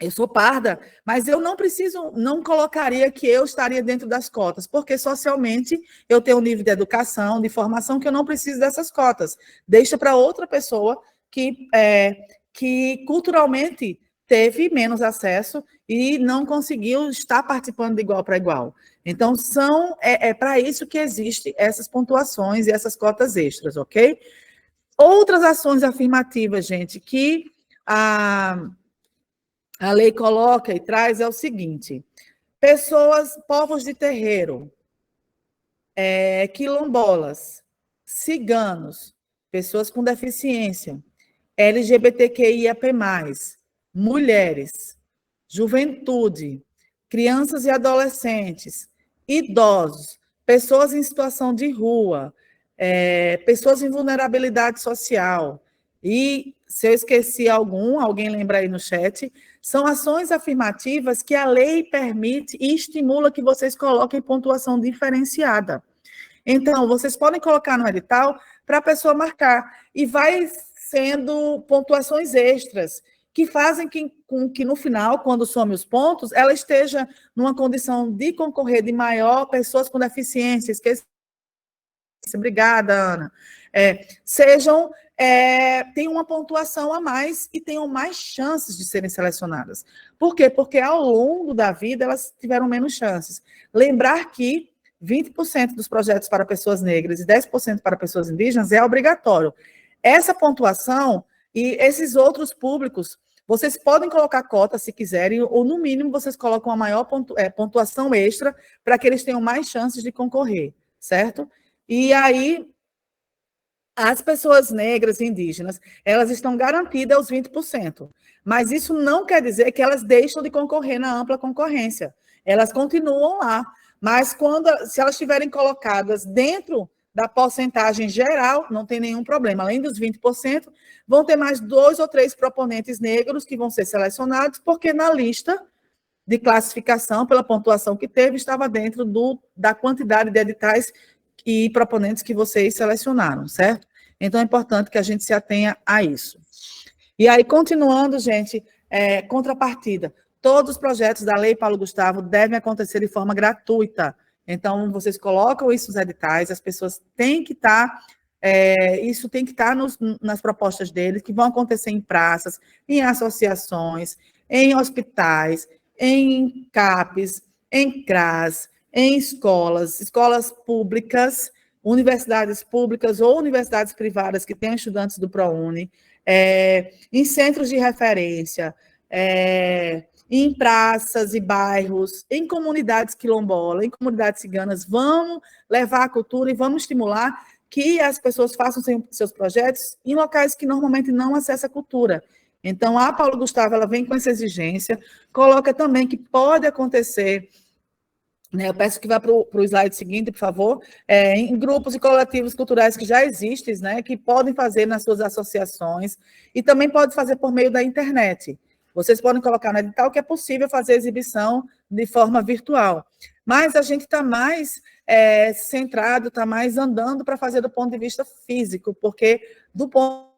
eu sou parda, mas eu não colocaria que eu estaria dentro das cotas, porque socialmente eu tenho um nível de educação, de formação, que eu não preciso dessas cotas. Deixa para outra pessoa que culturalmente teve menos acesso e não conseguiu estar participando de igual para igual. Então, para isso que existem essas pontuações e essas cotas extras, ok? Outras ações afirmativas, gente, que a lei coloca e traz é o seguinte: povos de terreiro, quilombolas, ciganos, pessoas com deficiência, LGBTQIAP+, mulheres, juventude, crianças e adolescentes, idosos, pessoas em situação de rua, pessoas em vulnerabilidade social, e, se eu esqueci alguém lembra aí no chat, são ações afirmativas que a lei permite e estimula que vocês coloquem pontuação diferenciada. Então, vocês podem colocar no edital para a pessoa marcar, e vai sendo pontuações extras. que fazem com que, no final, quando some os pontos, ela esteja numa condição de concorrer de maior pessoas com deficiências, obrigada, Ana, tenham uma pontuação a mais e tenham mais chances de serem selecionadas. Por quê? Porque ao longo da vida elas tiveram menos chances. Lembrar que 20% dos projetos para pessoas negras e 10% para pessoas indígenas é obrigatório. Essa pontuação e esses outros públicos, vocês podem colocar cota se quiserem, ou no mínimo vocês colocam a maior pontuação extra para que eles tenham mais chances de concorrer, certo? E aí, as pessoas negras e indígenas, elas estão garantidas aos 20%, mas isso não quer dizer que elas deixam de concorrer na ampla concorrência. Elas continuam lá, mas se elas estiverem colocadas dentro da porcentagem geral, não tem nenhum problema. Além dos 20%, vão ter mais 2 ou 3 proponentes negros que vão ser selecionados, porque na lista de classificação, pela pontuação que teve, estava dentro da quantidade de editais e proponentes que vocês selecionaram, certo? Então, é importante que a gente se atenha a isso. E aí, continuando, gente, contrapartida. Todos os projetos da Lei Paulo Gustavo devem acontecer de forma gratuita. Então, vocês colocam isso nos editais, as pessoas têm que estar... isso tem que estar nas propostas deles, que vão acontecer em praças, em associações, em hospitais, em CAPES, em CRAS, em escolas públicas, universidades públicas ou universidades privadas que tenham estudantes do ProUni, em centros de referência, em praças e bairros, em comunidades quilombolas, em comunidades ciganas. Vamos levar a cultura e vamos estimular que as pessoas façam seus projetos em locais que normalmente não acessam a cultura. Então, a Paulo Gustavo, ela vem com essa exigência, coloca também que pode acontecer, né, eu peço que vá para o slide seguinte, por favor, em grupos e coletivos culturais que já existem, né, que podem fazer nas suas associações, e também pode fazer por meio da internet. Vocês podem colocar no edital que é possível fazer exibição de forma virtual. Mas a gente está mais centrado, está mais andando para fazer do ponto de vista físico, porque do ponto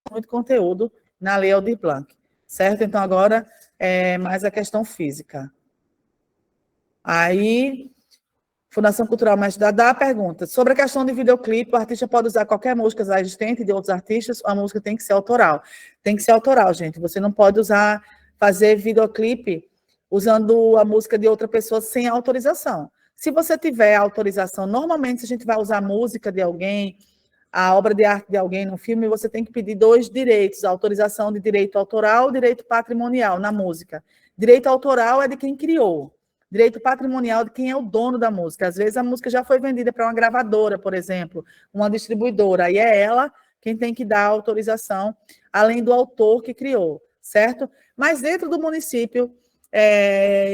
de muito conteúdo na Lei Aldir Blanc, certo? Então, agora é mais a questão física. Aí, Fundação Cultural Mestre Dadá pergunta, sobre a questão de videoclipe, o artista pode usar qualquer música já existente de outros artistas, a música tem que ser autoral. Tem que ser autoral, gente. Você não pode fazer videoclipe usando a música de outra pessoa sem autorização. Se você tiver autorização, normalmente, se a gente vai usar a música de alguém, a obra de arte de alguém no filme, você tem que pedir 2 direitos, a autorização de direito autoral e direito patrimonial na música. Direito autoral é de quem criou. Direito patrimonial de quem é o dono da música. Às vezes a música já foi vendida para uma gravadora, por exemplo, uma distribuidora, aí é ela quem tem que dar a autorização, além do autor que criou, certo? Mas dentro do município,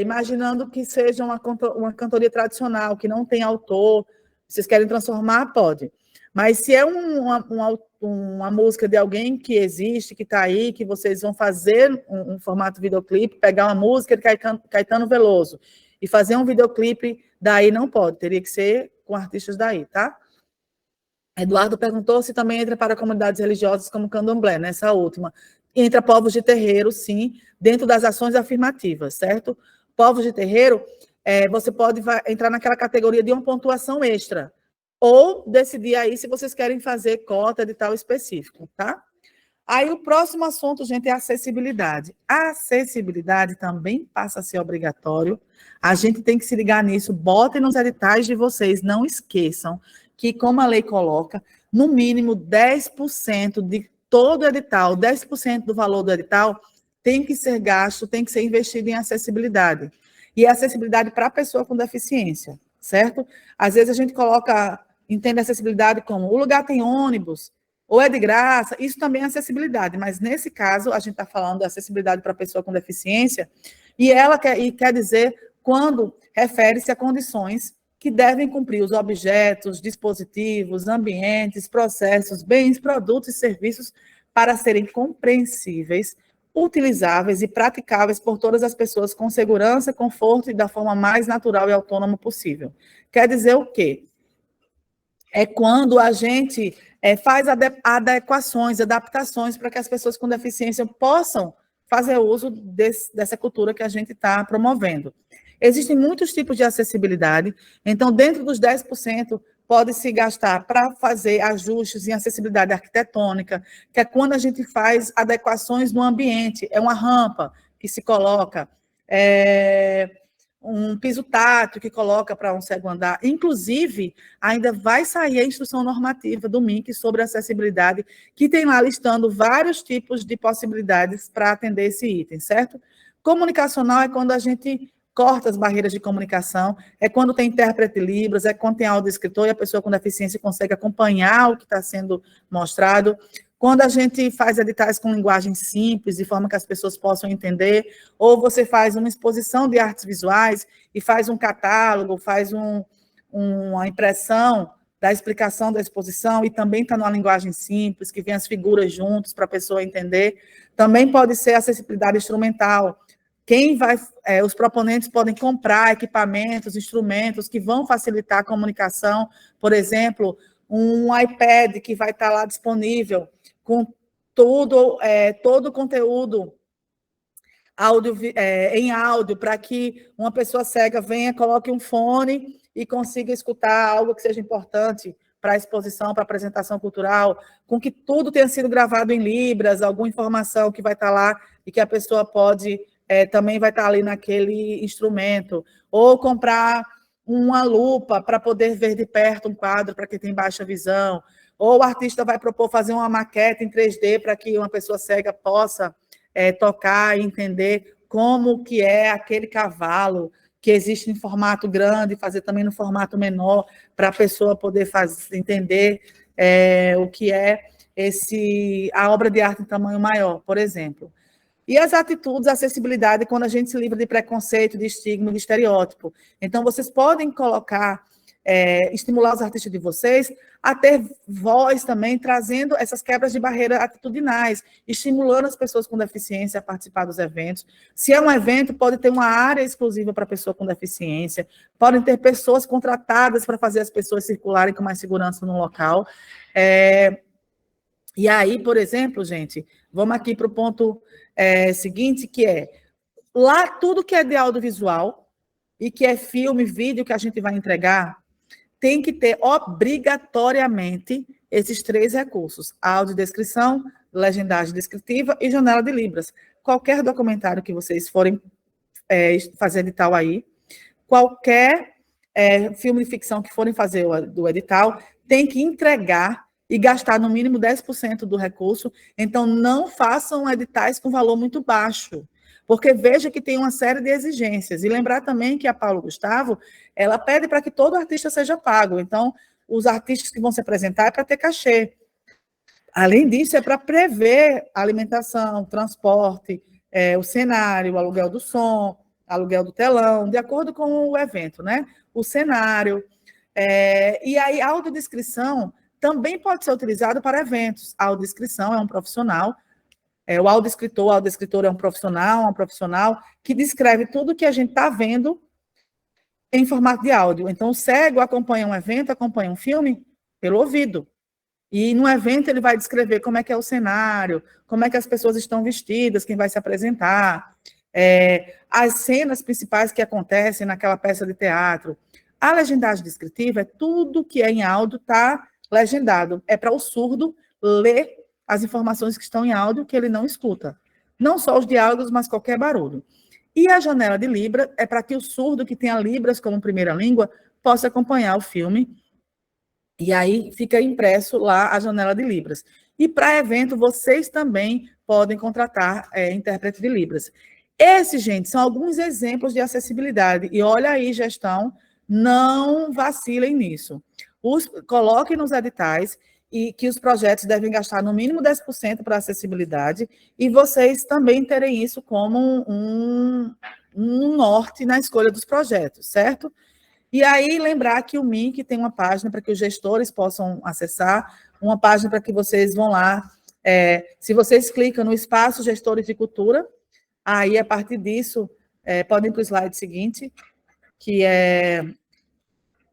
imaginando que seja uma cantoria tradicional, que não tem autor, vocês querem transformar, pode. Mas se é uma música de alguém que existe, que está aí, que vocês vão fazer um formato videoclipe, pegar uma música de Caetano Veloso e fazer um videoclipe, daí não pode, teria que ser com artistas daí, tá? Eduardo perguntou se também entra para comunidades religiosas como Candomblé, nessa última. Entra povos de terreiro, sim, dentro das ações afirmativas, certo? Povos de terreiro, você pode entrar naquela categoria de uma pontuação extra, ou decidir aí se vocês querem fazer cota de tal específico, tá? Aí o próximo assunto, gente, é a acessibilidade. A acessibilidade também passa a ser obrigatório. A gente tem que se ligar nisso. Botem nos editais de vocês, não esqueçam que, como a lei coloca, no mínimo 10% de todo edital, 10% do valor do edital tem que ser gasto, tem que ser investido em acessibilidade. E acessibilidade para a pessoa com deficiência, certo? Às vezes a gente entende acessibilidade como o lugar tem ônibus, ou é de graça, isso também é acessibilidade, mas nesse caso a gente está falando de acessibilidade para a pessoa com deficiência, e quer dizer quando refere-se a condições que devem cumprir os objetos, dispositivos, ambientes, processos, bens, produtos e serviços para serem compreensíveis, utilizáveis e praticáveis por todas as pessoas com segurança, conforto e da forma mais natural e autônoma possível. Quer dizer o quê? É quando a gente faz adequações, adaptações para que as pessoas com deficiência possam fazer uso dessa cultura que a gente está promovendo. Existem muitos tipos de acessibilidade, então, dentro dos 10%, pode-se gastar para fazer ajustes em acessibilidade arquitetônica, que é quando a gente faz adequações no ambiente, é uma rampa que se coloca, um piso tátil que coloca para um cego andar. Inclusive, ainda vai sair a instrução normativa do MINC sobre acessibilidade, que tem lá listando vários tipos de possibilidades para atender esse item, certo? Comunicacional é quando a gente corta as barreiras de comunicação, é quando tem intérprete de Libras, é quando tem audiodescritor e a pessoa com deficiência consegue acompanhar o que está sendo mostrado. Quando a gente faz editais com linguagem simples, de forma que as pessoas possam entender, ou você faz uma exposição de artes visuais e faz um catálogo, faz uma impressão da explicação da exposição e também está numa linguagem simples, que vem as figuras juntos para a pessoa entender. Também pode ser acessibilidade instrumental. Os proponentes podem comprar equipamentos, instrumentos que vão facilitar a comunicação, por exemplo, um iPad que vai estar lá disponível com todo o conteúdo em áudio, para que uma pessoa cega venha, coloque um fone e consiga escutar algo que seja importante para a exposição, para a apresentação cultural, com que tudo tenha sido gravado em Libras, alguma informação que vai estar lá e que a pessoa pode, também vai estar ali naquele instrumento, ou comprar uma lupa para poder ver de perto um quadro para quem tem baixa visão, ou o artista vai propor fazer uma maquete em 3D para que uma pessoa cega possa tocar e entender como que é aquele cavalo que existe em formato grande, fazer também no formato menor, para a pessoa poder entender o que é a obra de arte em tamanho maior, por exemplo. E as atitudes, a acessibilidade, quando a gente se livra de preconceito, de estigma, de estereótipo. Então, vocês podem colocar, estimular os artistas de vocês a ter voz também, trazendo essas quebras de barreira atitudinais, estimulando as pessoas com deficiência a participar dos eventos. Se é um evento, pode ter uma área exclusiva para a pessoa com deficiência, podem ter pessoas contratadas para fazer as pessoas circularem com mais segurança no local. E aí, por exemplo, gente, vamos aqui para o ponto seguinte, que lá tudo que é de audiovisual e que é filme, vídeo que a gente vai entregar, tem que ter obrigatoriamente esses 3 recursos: audiodescrição, legendagem descritiva e janela de Libras. Qualquer documentário que vocês forem fazer edital aí, qualquer filme de ficção que forem fazer do edital, tem que entregar e gastar no mínimo 10% do recurso. Então, não façam editais com valor muito baixo, porque veja que tem uma série de exigências. E lembrar também que a Paulo Gustavo, ela pede para que todo artista seja pago. Então, os artistas que vão se apresentar é para ter cachê. Além disso, é para prever alimentação, transporte, o cenário, o aluguel do som, aluguel do telão, de acordo com o evento, né? O cenário. E aí, a audiodescrição também pode ser utilizado para eventos. A audiodescrição é um profissional, o audiodescritor é um profissional que descreve tudo que a gente está vendo em formato de áudio. Então, o cego acompanha um evento, acompanha um filme pelo ouvido. E no evento ele vai descrever como é que é o cenário, como é que as pessoas estão vestidas, quem vai se apresentar, as cenas principais que acontecem naquela peça de teatro. A legendagem descritiva é tudo que é em áudio está legendado. É para o surdo ler as informações que estão em áudio que ele não escuta. Não só os diálogos, mas qualquer barulho. E a janela de Libra é para que o surdo que tenha Libras como primeira língua possa acompanhar o filme. E aí fica impresso lá a janela de Libras. E para evento, vocês também podem contratar intérprete de Libras. Esses, gente, são alguns exemplos de acessibilidade. E olha aí, gestão, não vacilem nisso. Coloquem nos editais e que os projetos devem gastar no mínimo 10% para acessibilidade, e vocês também terem isso como um norte na escolha dos projetos, certo? E aí, lembrar que o MINC tem uma página para que os gestores possam acessar, uma página para que vocês vão lá. Se vocês clicam no espaço Gestores de Cultura, aí, a partir disso, podem ir para o slide seguinte, que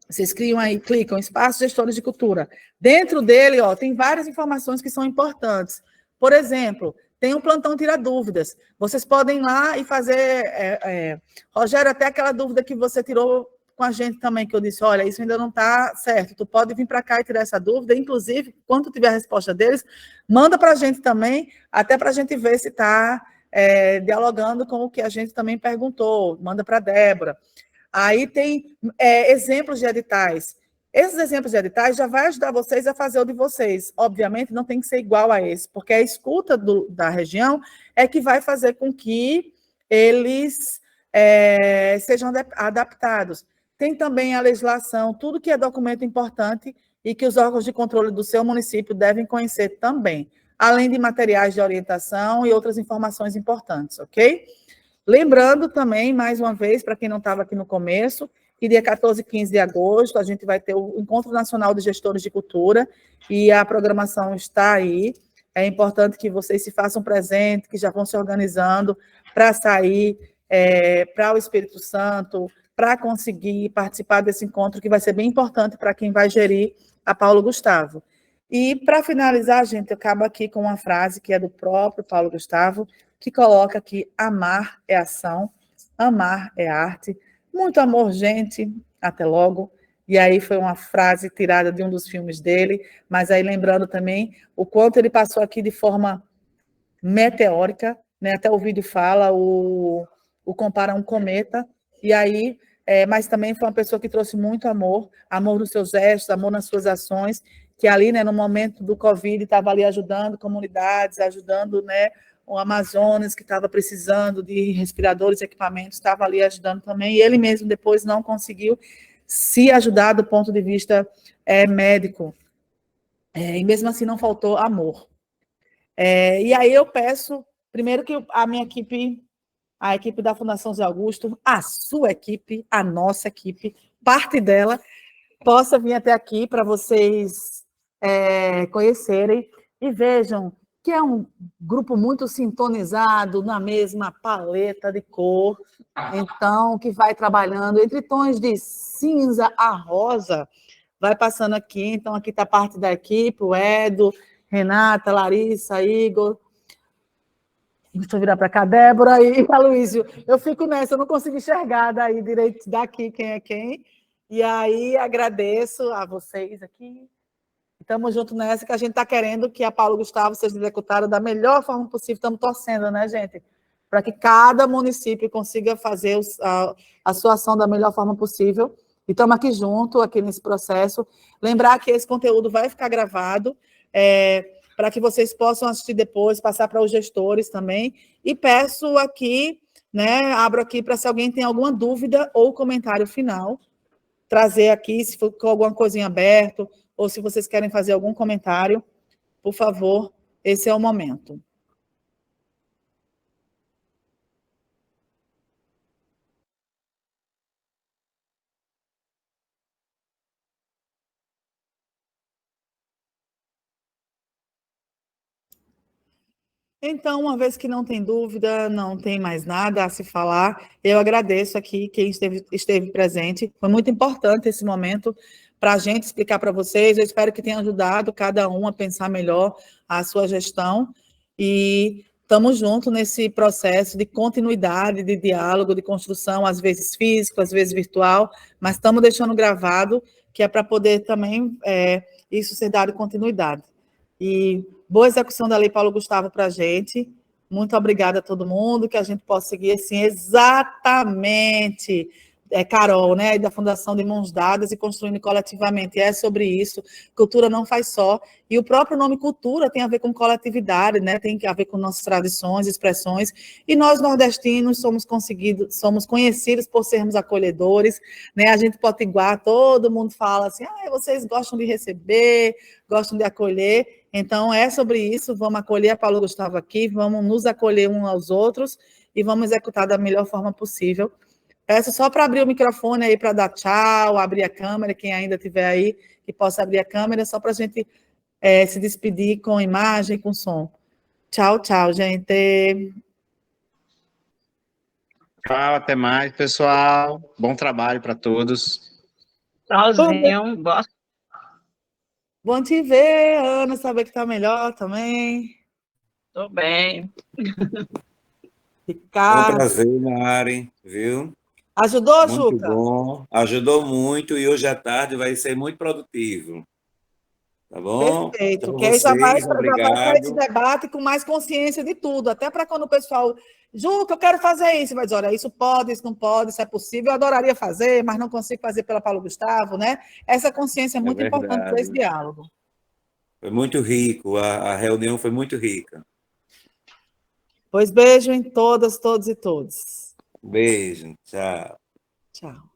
vocês clicam espaço Gestores de Cultura. Dentro dele, tem várias informações que são importantes. Por exemplo, tem um plantão Tira Dúvidas. Vocês podem ir lá e fazer... Rogério, até aquela dúvida que você tirou com a gente também, que eu disse, olha, isso ainda não está certo, tu pode vir para cá e tirar essa dúvida, inclusive, quando tiver a resposta deles, manda para a gente também, até para a gente ver se está dialogando com o que a gente também perguntou, manda para a Débora. Aí tem exemplos de editais. Esses exemplos de editais já vai ajudar vocês a fazer o de vocês. Obviamente, não tem que ser igual a esse, porque a escuta da região é que vai fazer com que eles sejam adaptados. Tem também a legislação, tudo que é documento importante e que os órgãos de controle do seu município devem conhecer também, além de materiais de orientação e outras informações importantes, ok? Lembrando também, mais uma vez, para quem não estava aqui no começo, que dia 14 e 15 de agosto a gente vai ter o Encontro Nacional de Gestores de Cultura e a programação está aí. É importante que vocês se façam presente, que já vão se organizando para sair para o Espírito Santo, para conseguir participar desse encontro, que vai ser bem importante para quem vai gerir a Paulo Gustavo. E, para finalizar, gente, eu acabo aqui com uma frase que é do próprio Paulo Gustavo, que coloca que amar é ação, amar é arte. Muito amor, gente, até logo. E aí foi uma frase tirada de um dos filmes dele, mas aí lembrando também o quanto ele passou aqui de forma meteórica, né? Até o vídeo fala, o compara a um cometa, e aí... mas também foi uma pessoa que trouxe muito amor nos seus gestos, amor nas suas ações, que ali, né, no momento do Covid, estava ali ajudando comunidades, ajudando, né, o Amazonas, que estava precisando de respiradores e equipamentos, estava ali ajudando também, e ele mesmo depois não conseguiu se ajudar do ponto de vista médico, e mesmo assim não faltou amor. E aí eu peço, primeiro que a minha equipe... a equipe da Fundação Zé Augusto, a sua equipe, a nossa equipe, parte dela, possa vir até aqui para vocês conhecerem e vejam que é um grupo muito sintonizado na mesma paleta de cor, então, que vai trabalhando entre tons de cinza a rosa, vai passando aqui, então aqui está parte da equipe, o Edo, Renata, Larissa, Igor... Deixa eu virar para cá, Débora e Aloysio. Eu fico nessa, eu não consigo enxergar daí direito daqui quem é quem. E aí agradeço a vocês aqui. Estamos juntos nessa, que a gente está querendo que a Paulo Gustavo seja executada da melhor forma possível. Estamos torcendo, né, gente? Para que cada município consiga fazer a sua ação da melhor forma possível. E estamos aqui juntos, aqui nesse processo. Lembrar que esse conteúdo vai ficar gravado, para que vocês possam assistir depois, passar para os gestores também. E peço aqui, né, abro aqui para se alguém tem alguma dúvida ou comentário final, trazer aqui, se for com alguma coisinha aberta, ou se vocês querem fazer algum comentário, por favor, esse é o momento. Então, uma vez que não tem dúvida, não tem mais nada a se falar, eu agradeço aqui quem esteve presente. Foi muito importante esse momento para a gente explicar para vocês. Eu espero que tenha ajudado cada um a pensar melhor a sua gestão. E estamos juntos nesse processo de continuidade, de diálogo, de construção, às vezes físico, às vezes virtual, mas estamos deixando gravado, que é para poder também isso ser dado continuidade. E boa execução da Lei Paulo Gustavo para a gente. Muito obrigada a todo mundo, que a gente possa seguir assim exatamente, Carol, né, da Fundação de Mãos Dadas e construindo coletivamente. É sobre isso. Cultura não faz só. E o próprio nome cultura tem a ver com coletividade, né, tem a ver com nossas tradições, expressões. E nós, nordestinos, somos conhecidos por sermos acolhedores, né, a gente potiguar, todo mundo fala assim, vocês gostam de receber, gostam de acolher. Então, é sobre isso, vamos acolher a Paulo Gustavo aqui, vamos nos acolher uns aos outros e vamos executar da melhor forma possível. Peço só para abrir o microfone aí para dar tchau, abrir a câmera, quem ainda estiver aí, que possa abrir a câmera, só para a gente se despedir com imagem, com som. Tchau, tchau, gente. Tchau, até mais, pessoal. Bom trabalho para todos. Tchauzinho. Bom te ver, Ana, saber que está melhor também. Tô bem. Foi um Ricardo. prazer, Mari, viu? Ajudou, Muito Juca? bom. Ajudou muito e hoje à tarde vai ser muito produtivo. Tá bom? Perfeito, Então, que aí já vai vocês, ter esse obrigado. debate com mais consciência de tudo, até para quando o pessoal, Juca, eu quero fazer isso, vai dizer, olha, isso pode, isso não pode, isso é possível, eu adoraria fazer, mas não consigo fazer pela Paulo Gustavo, né? Essa consciência é É muito importante para esse verdade. diálogo. Foi muito rico, a reunião foi muito rica. Pois beijo em todas, todos e todos. Beijo, tchau. Tchau.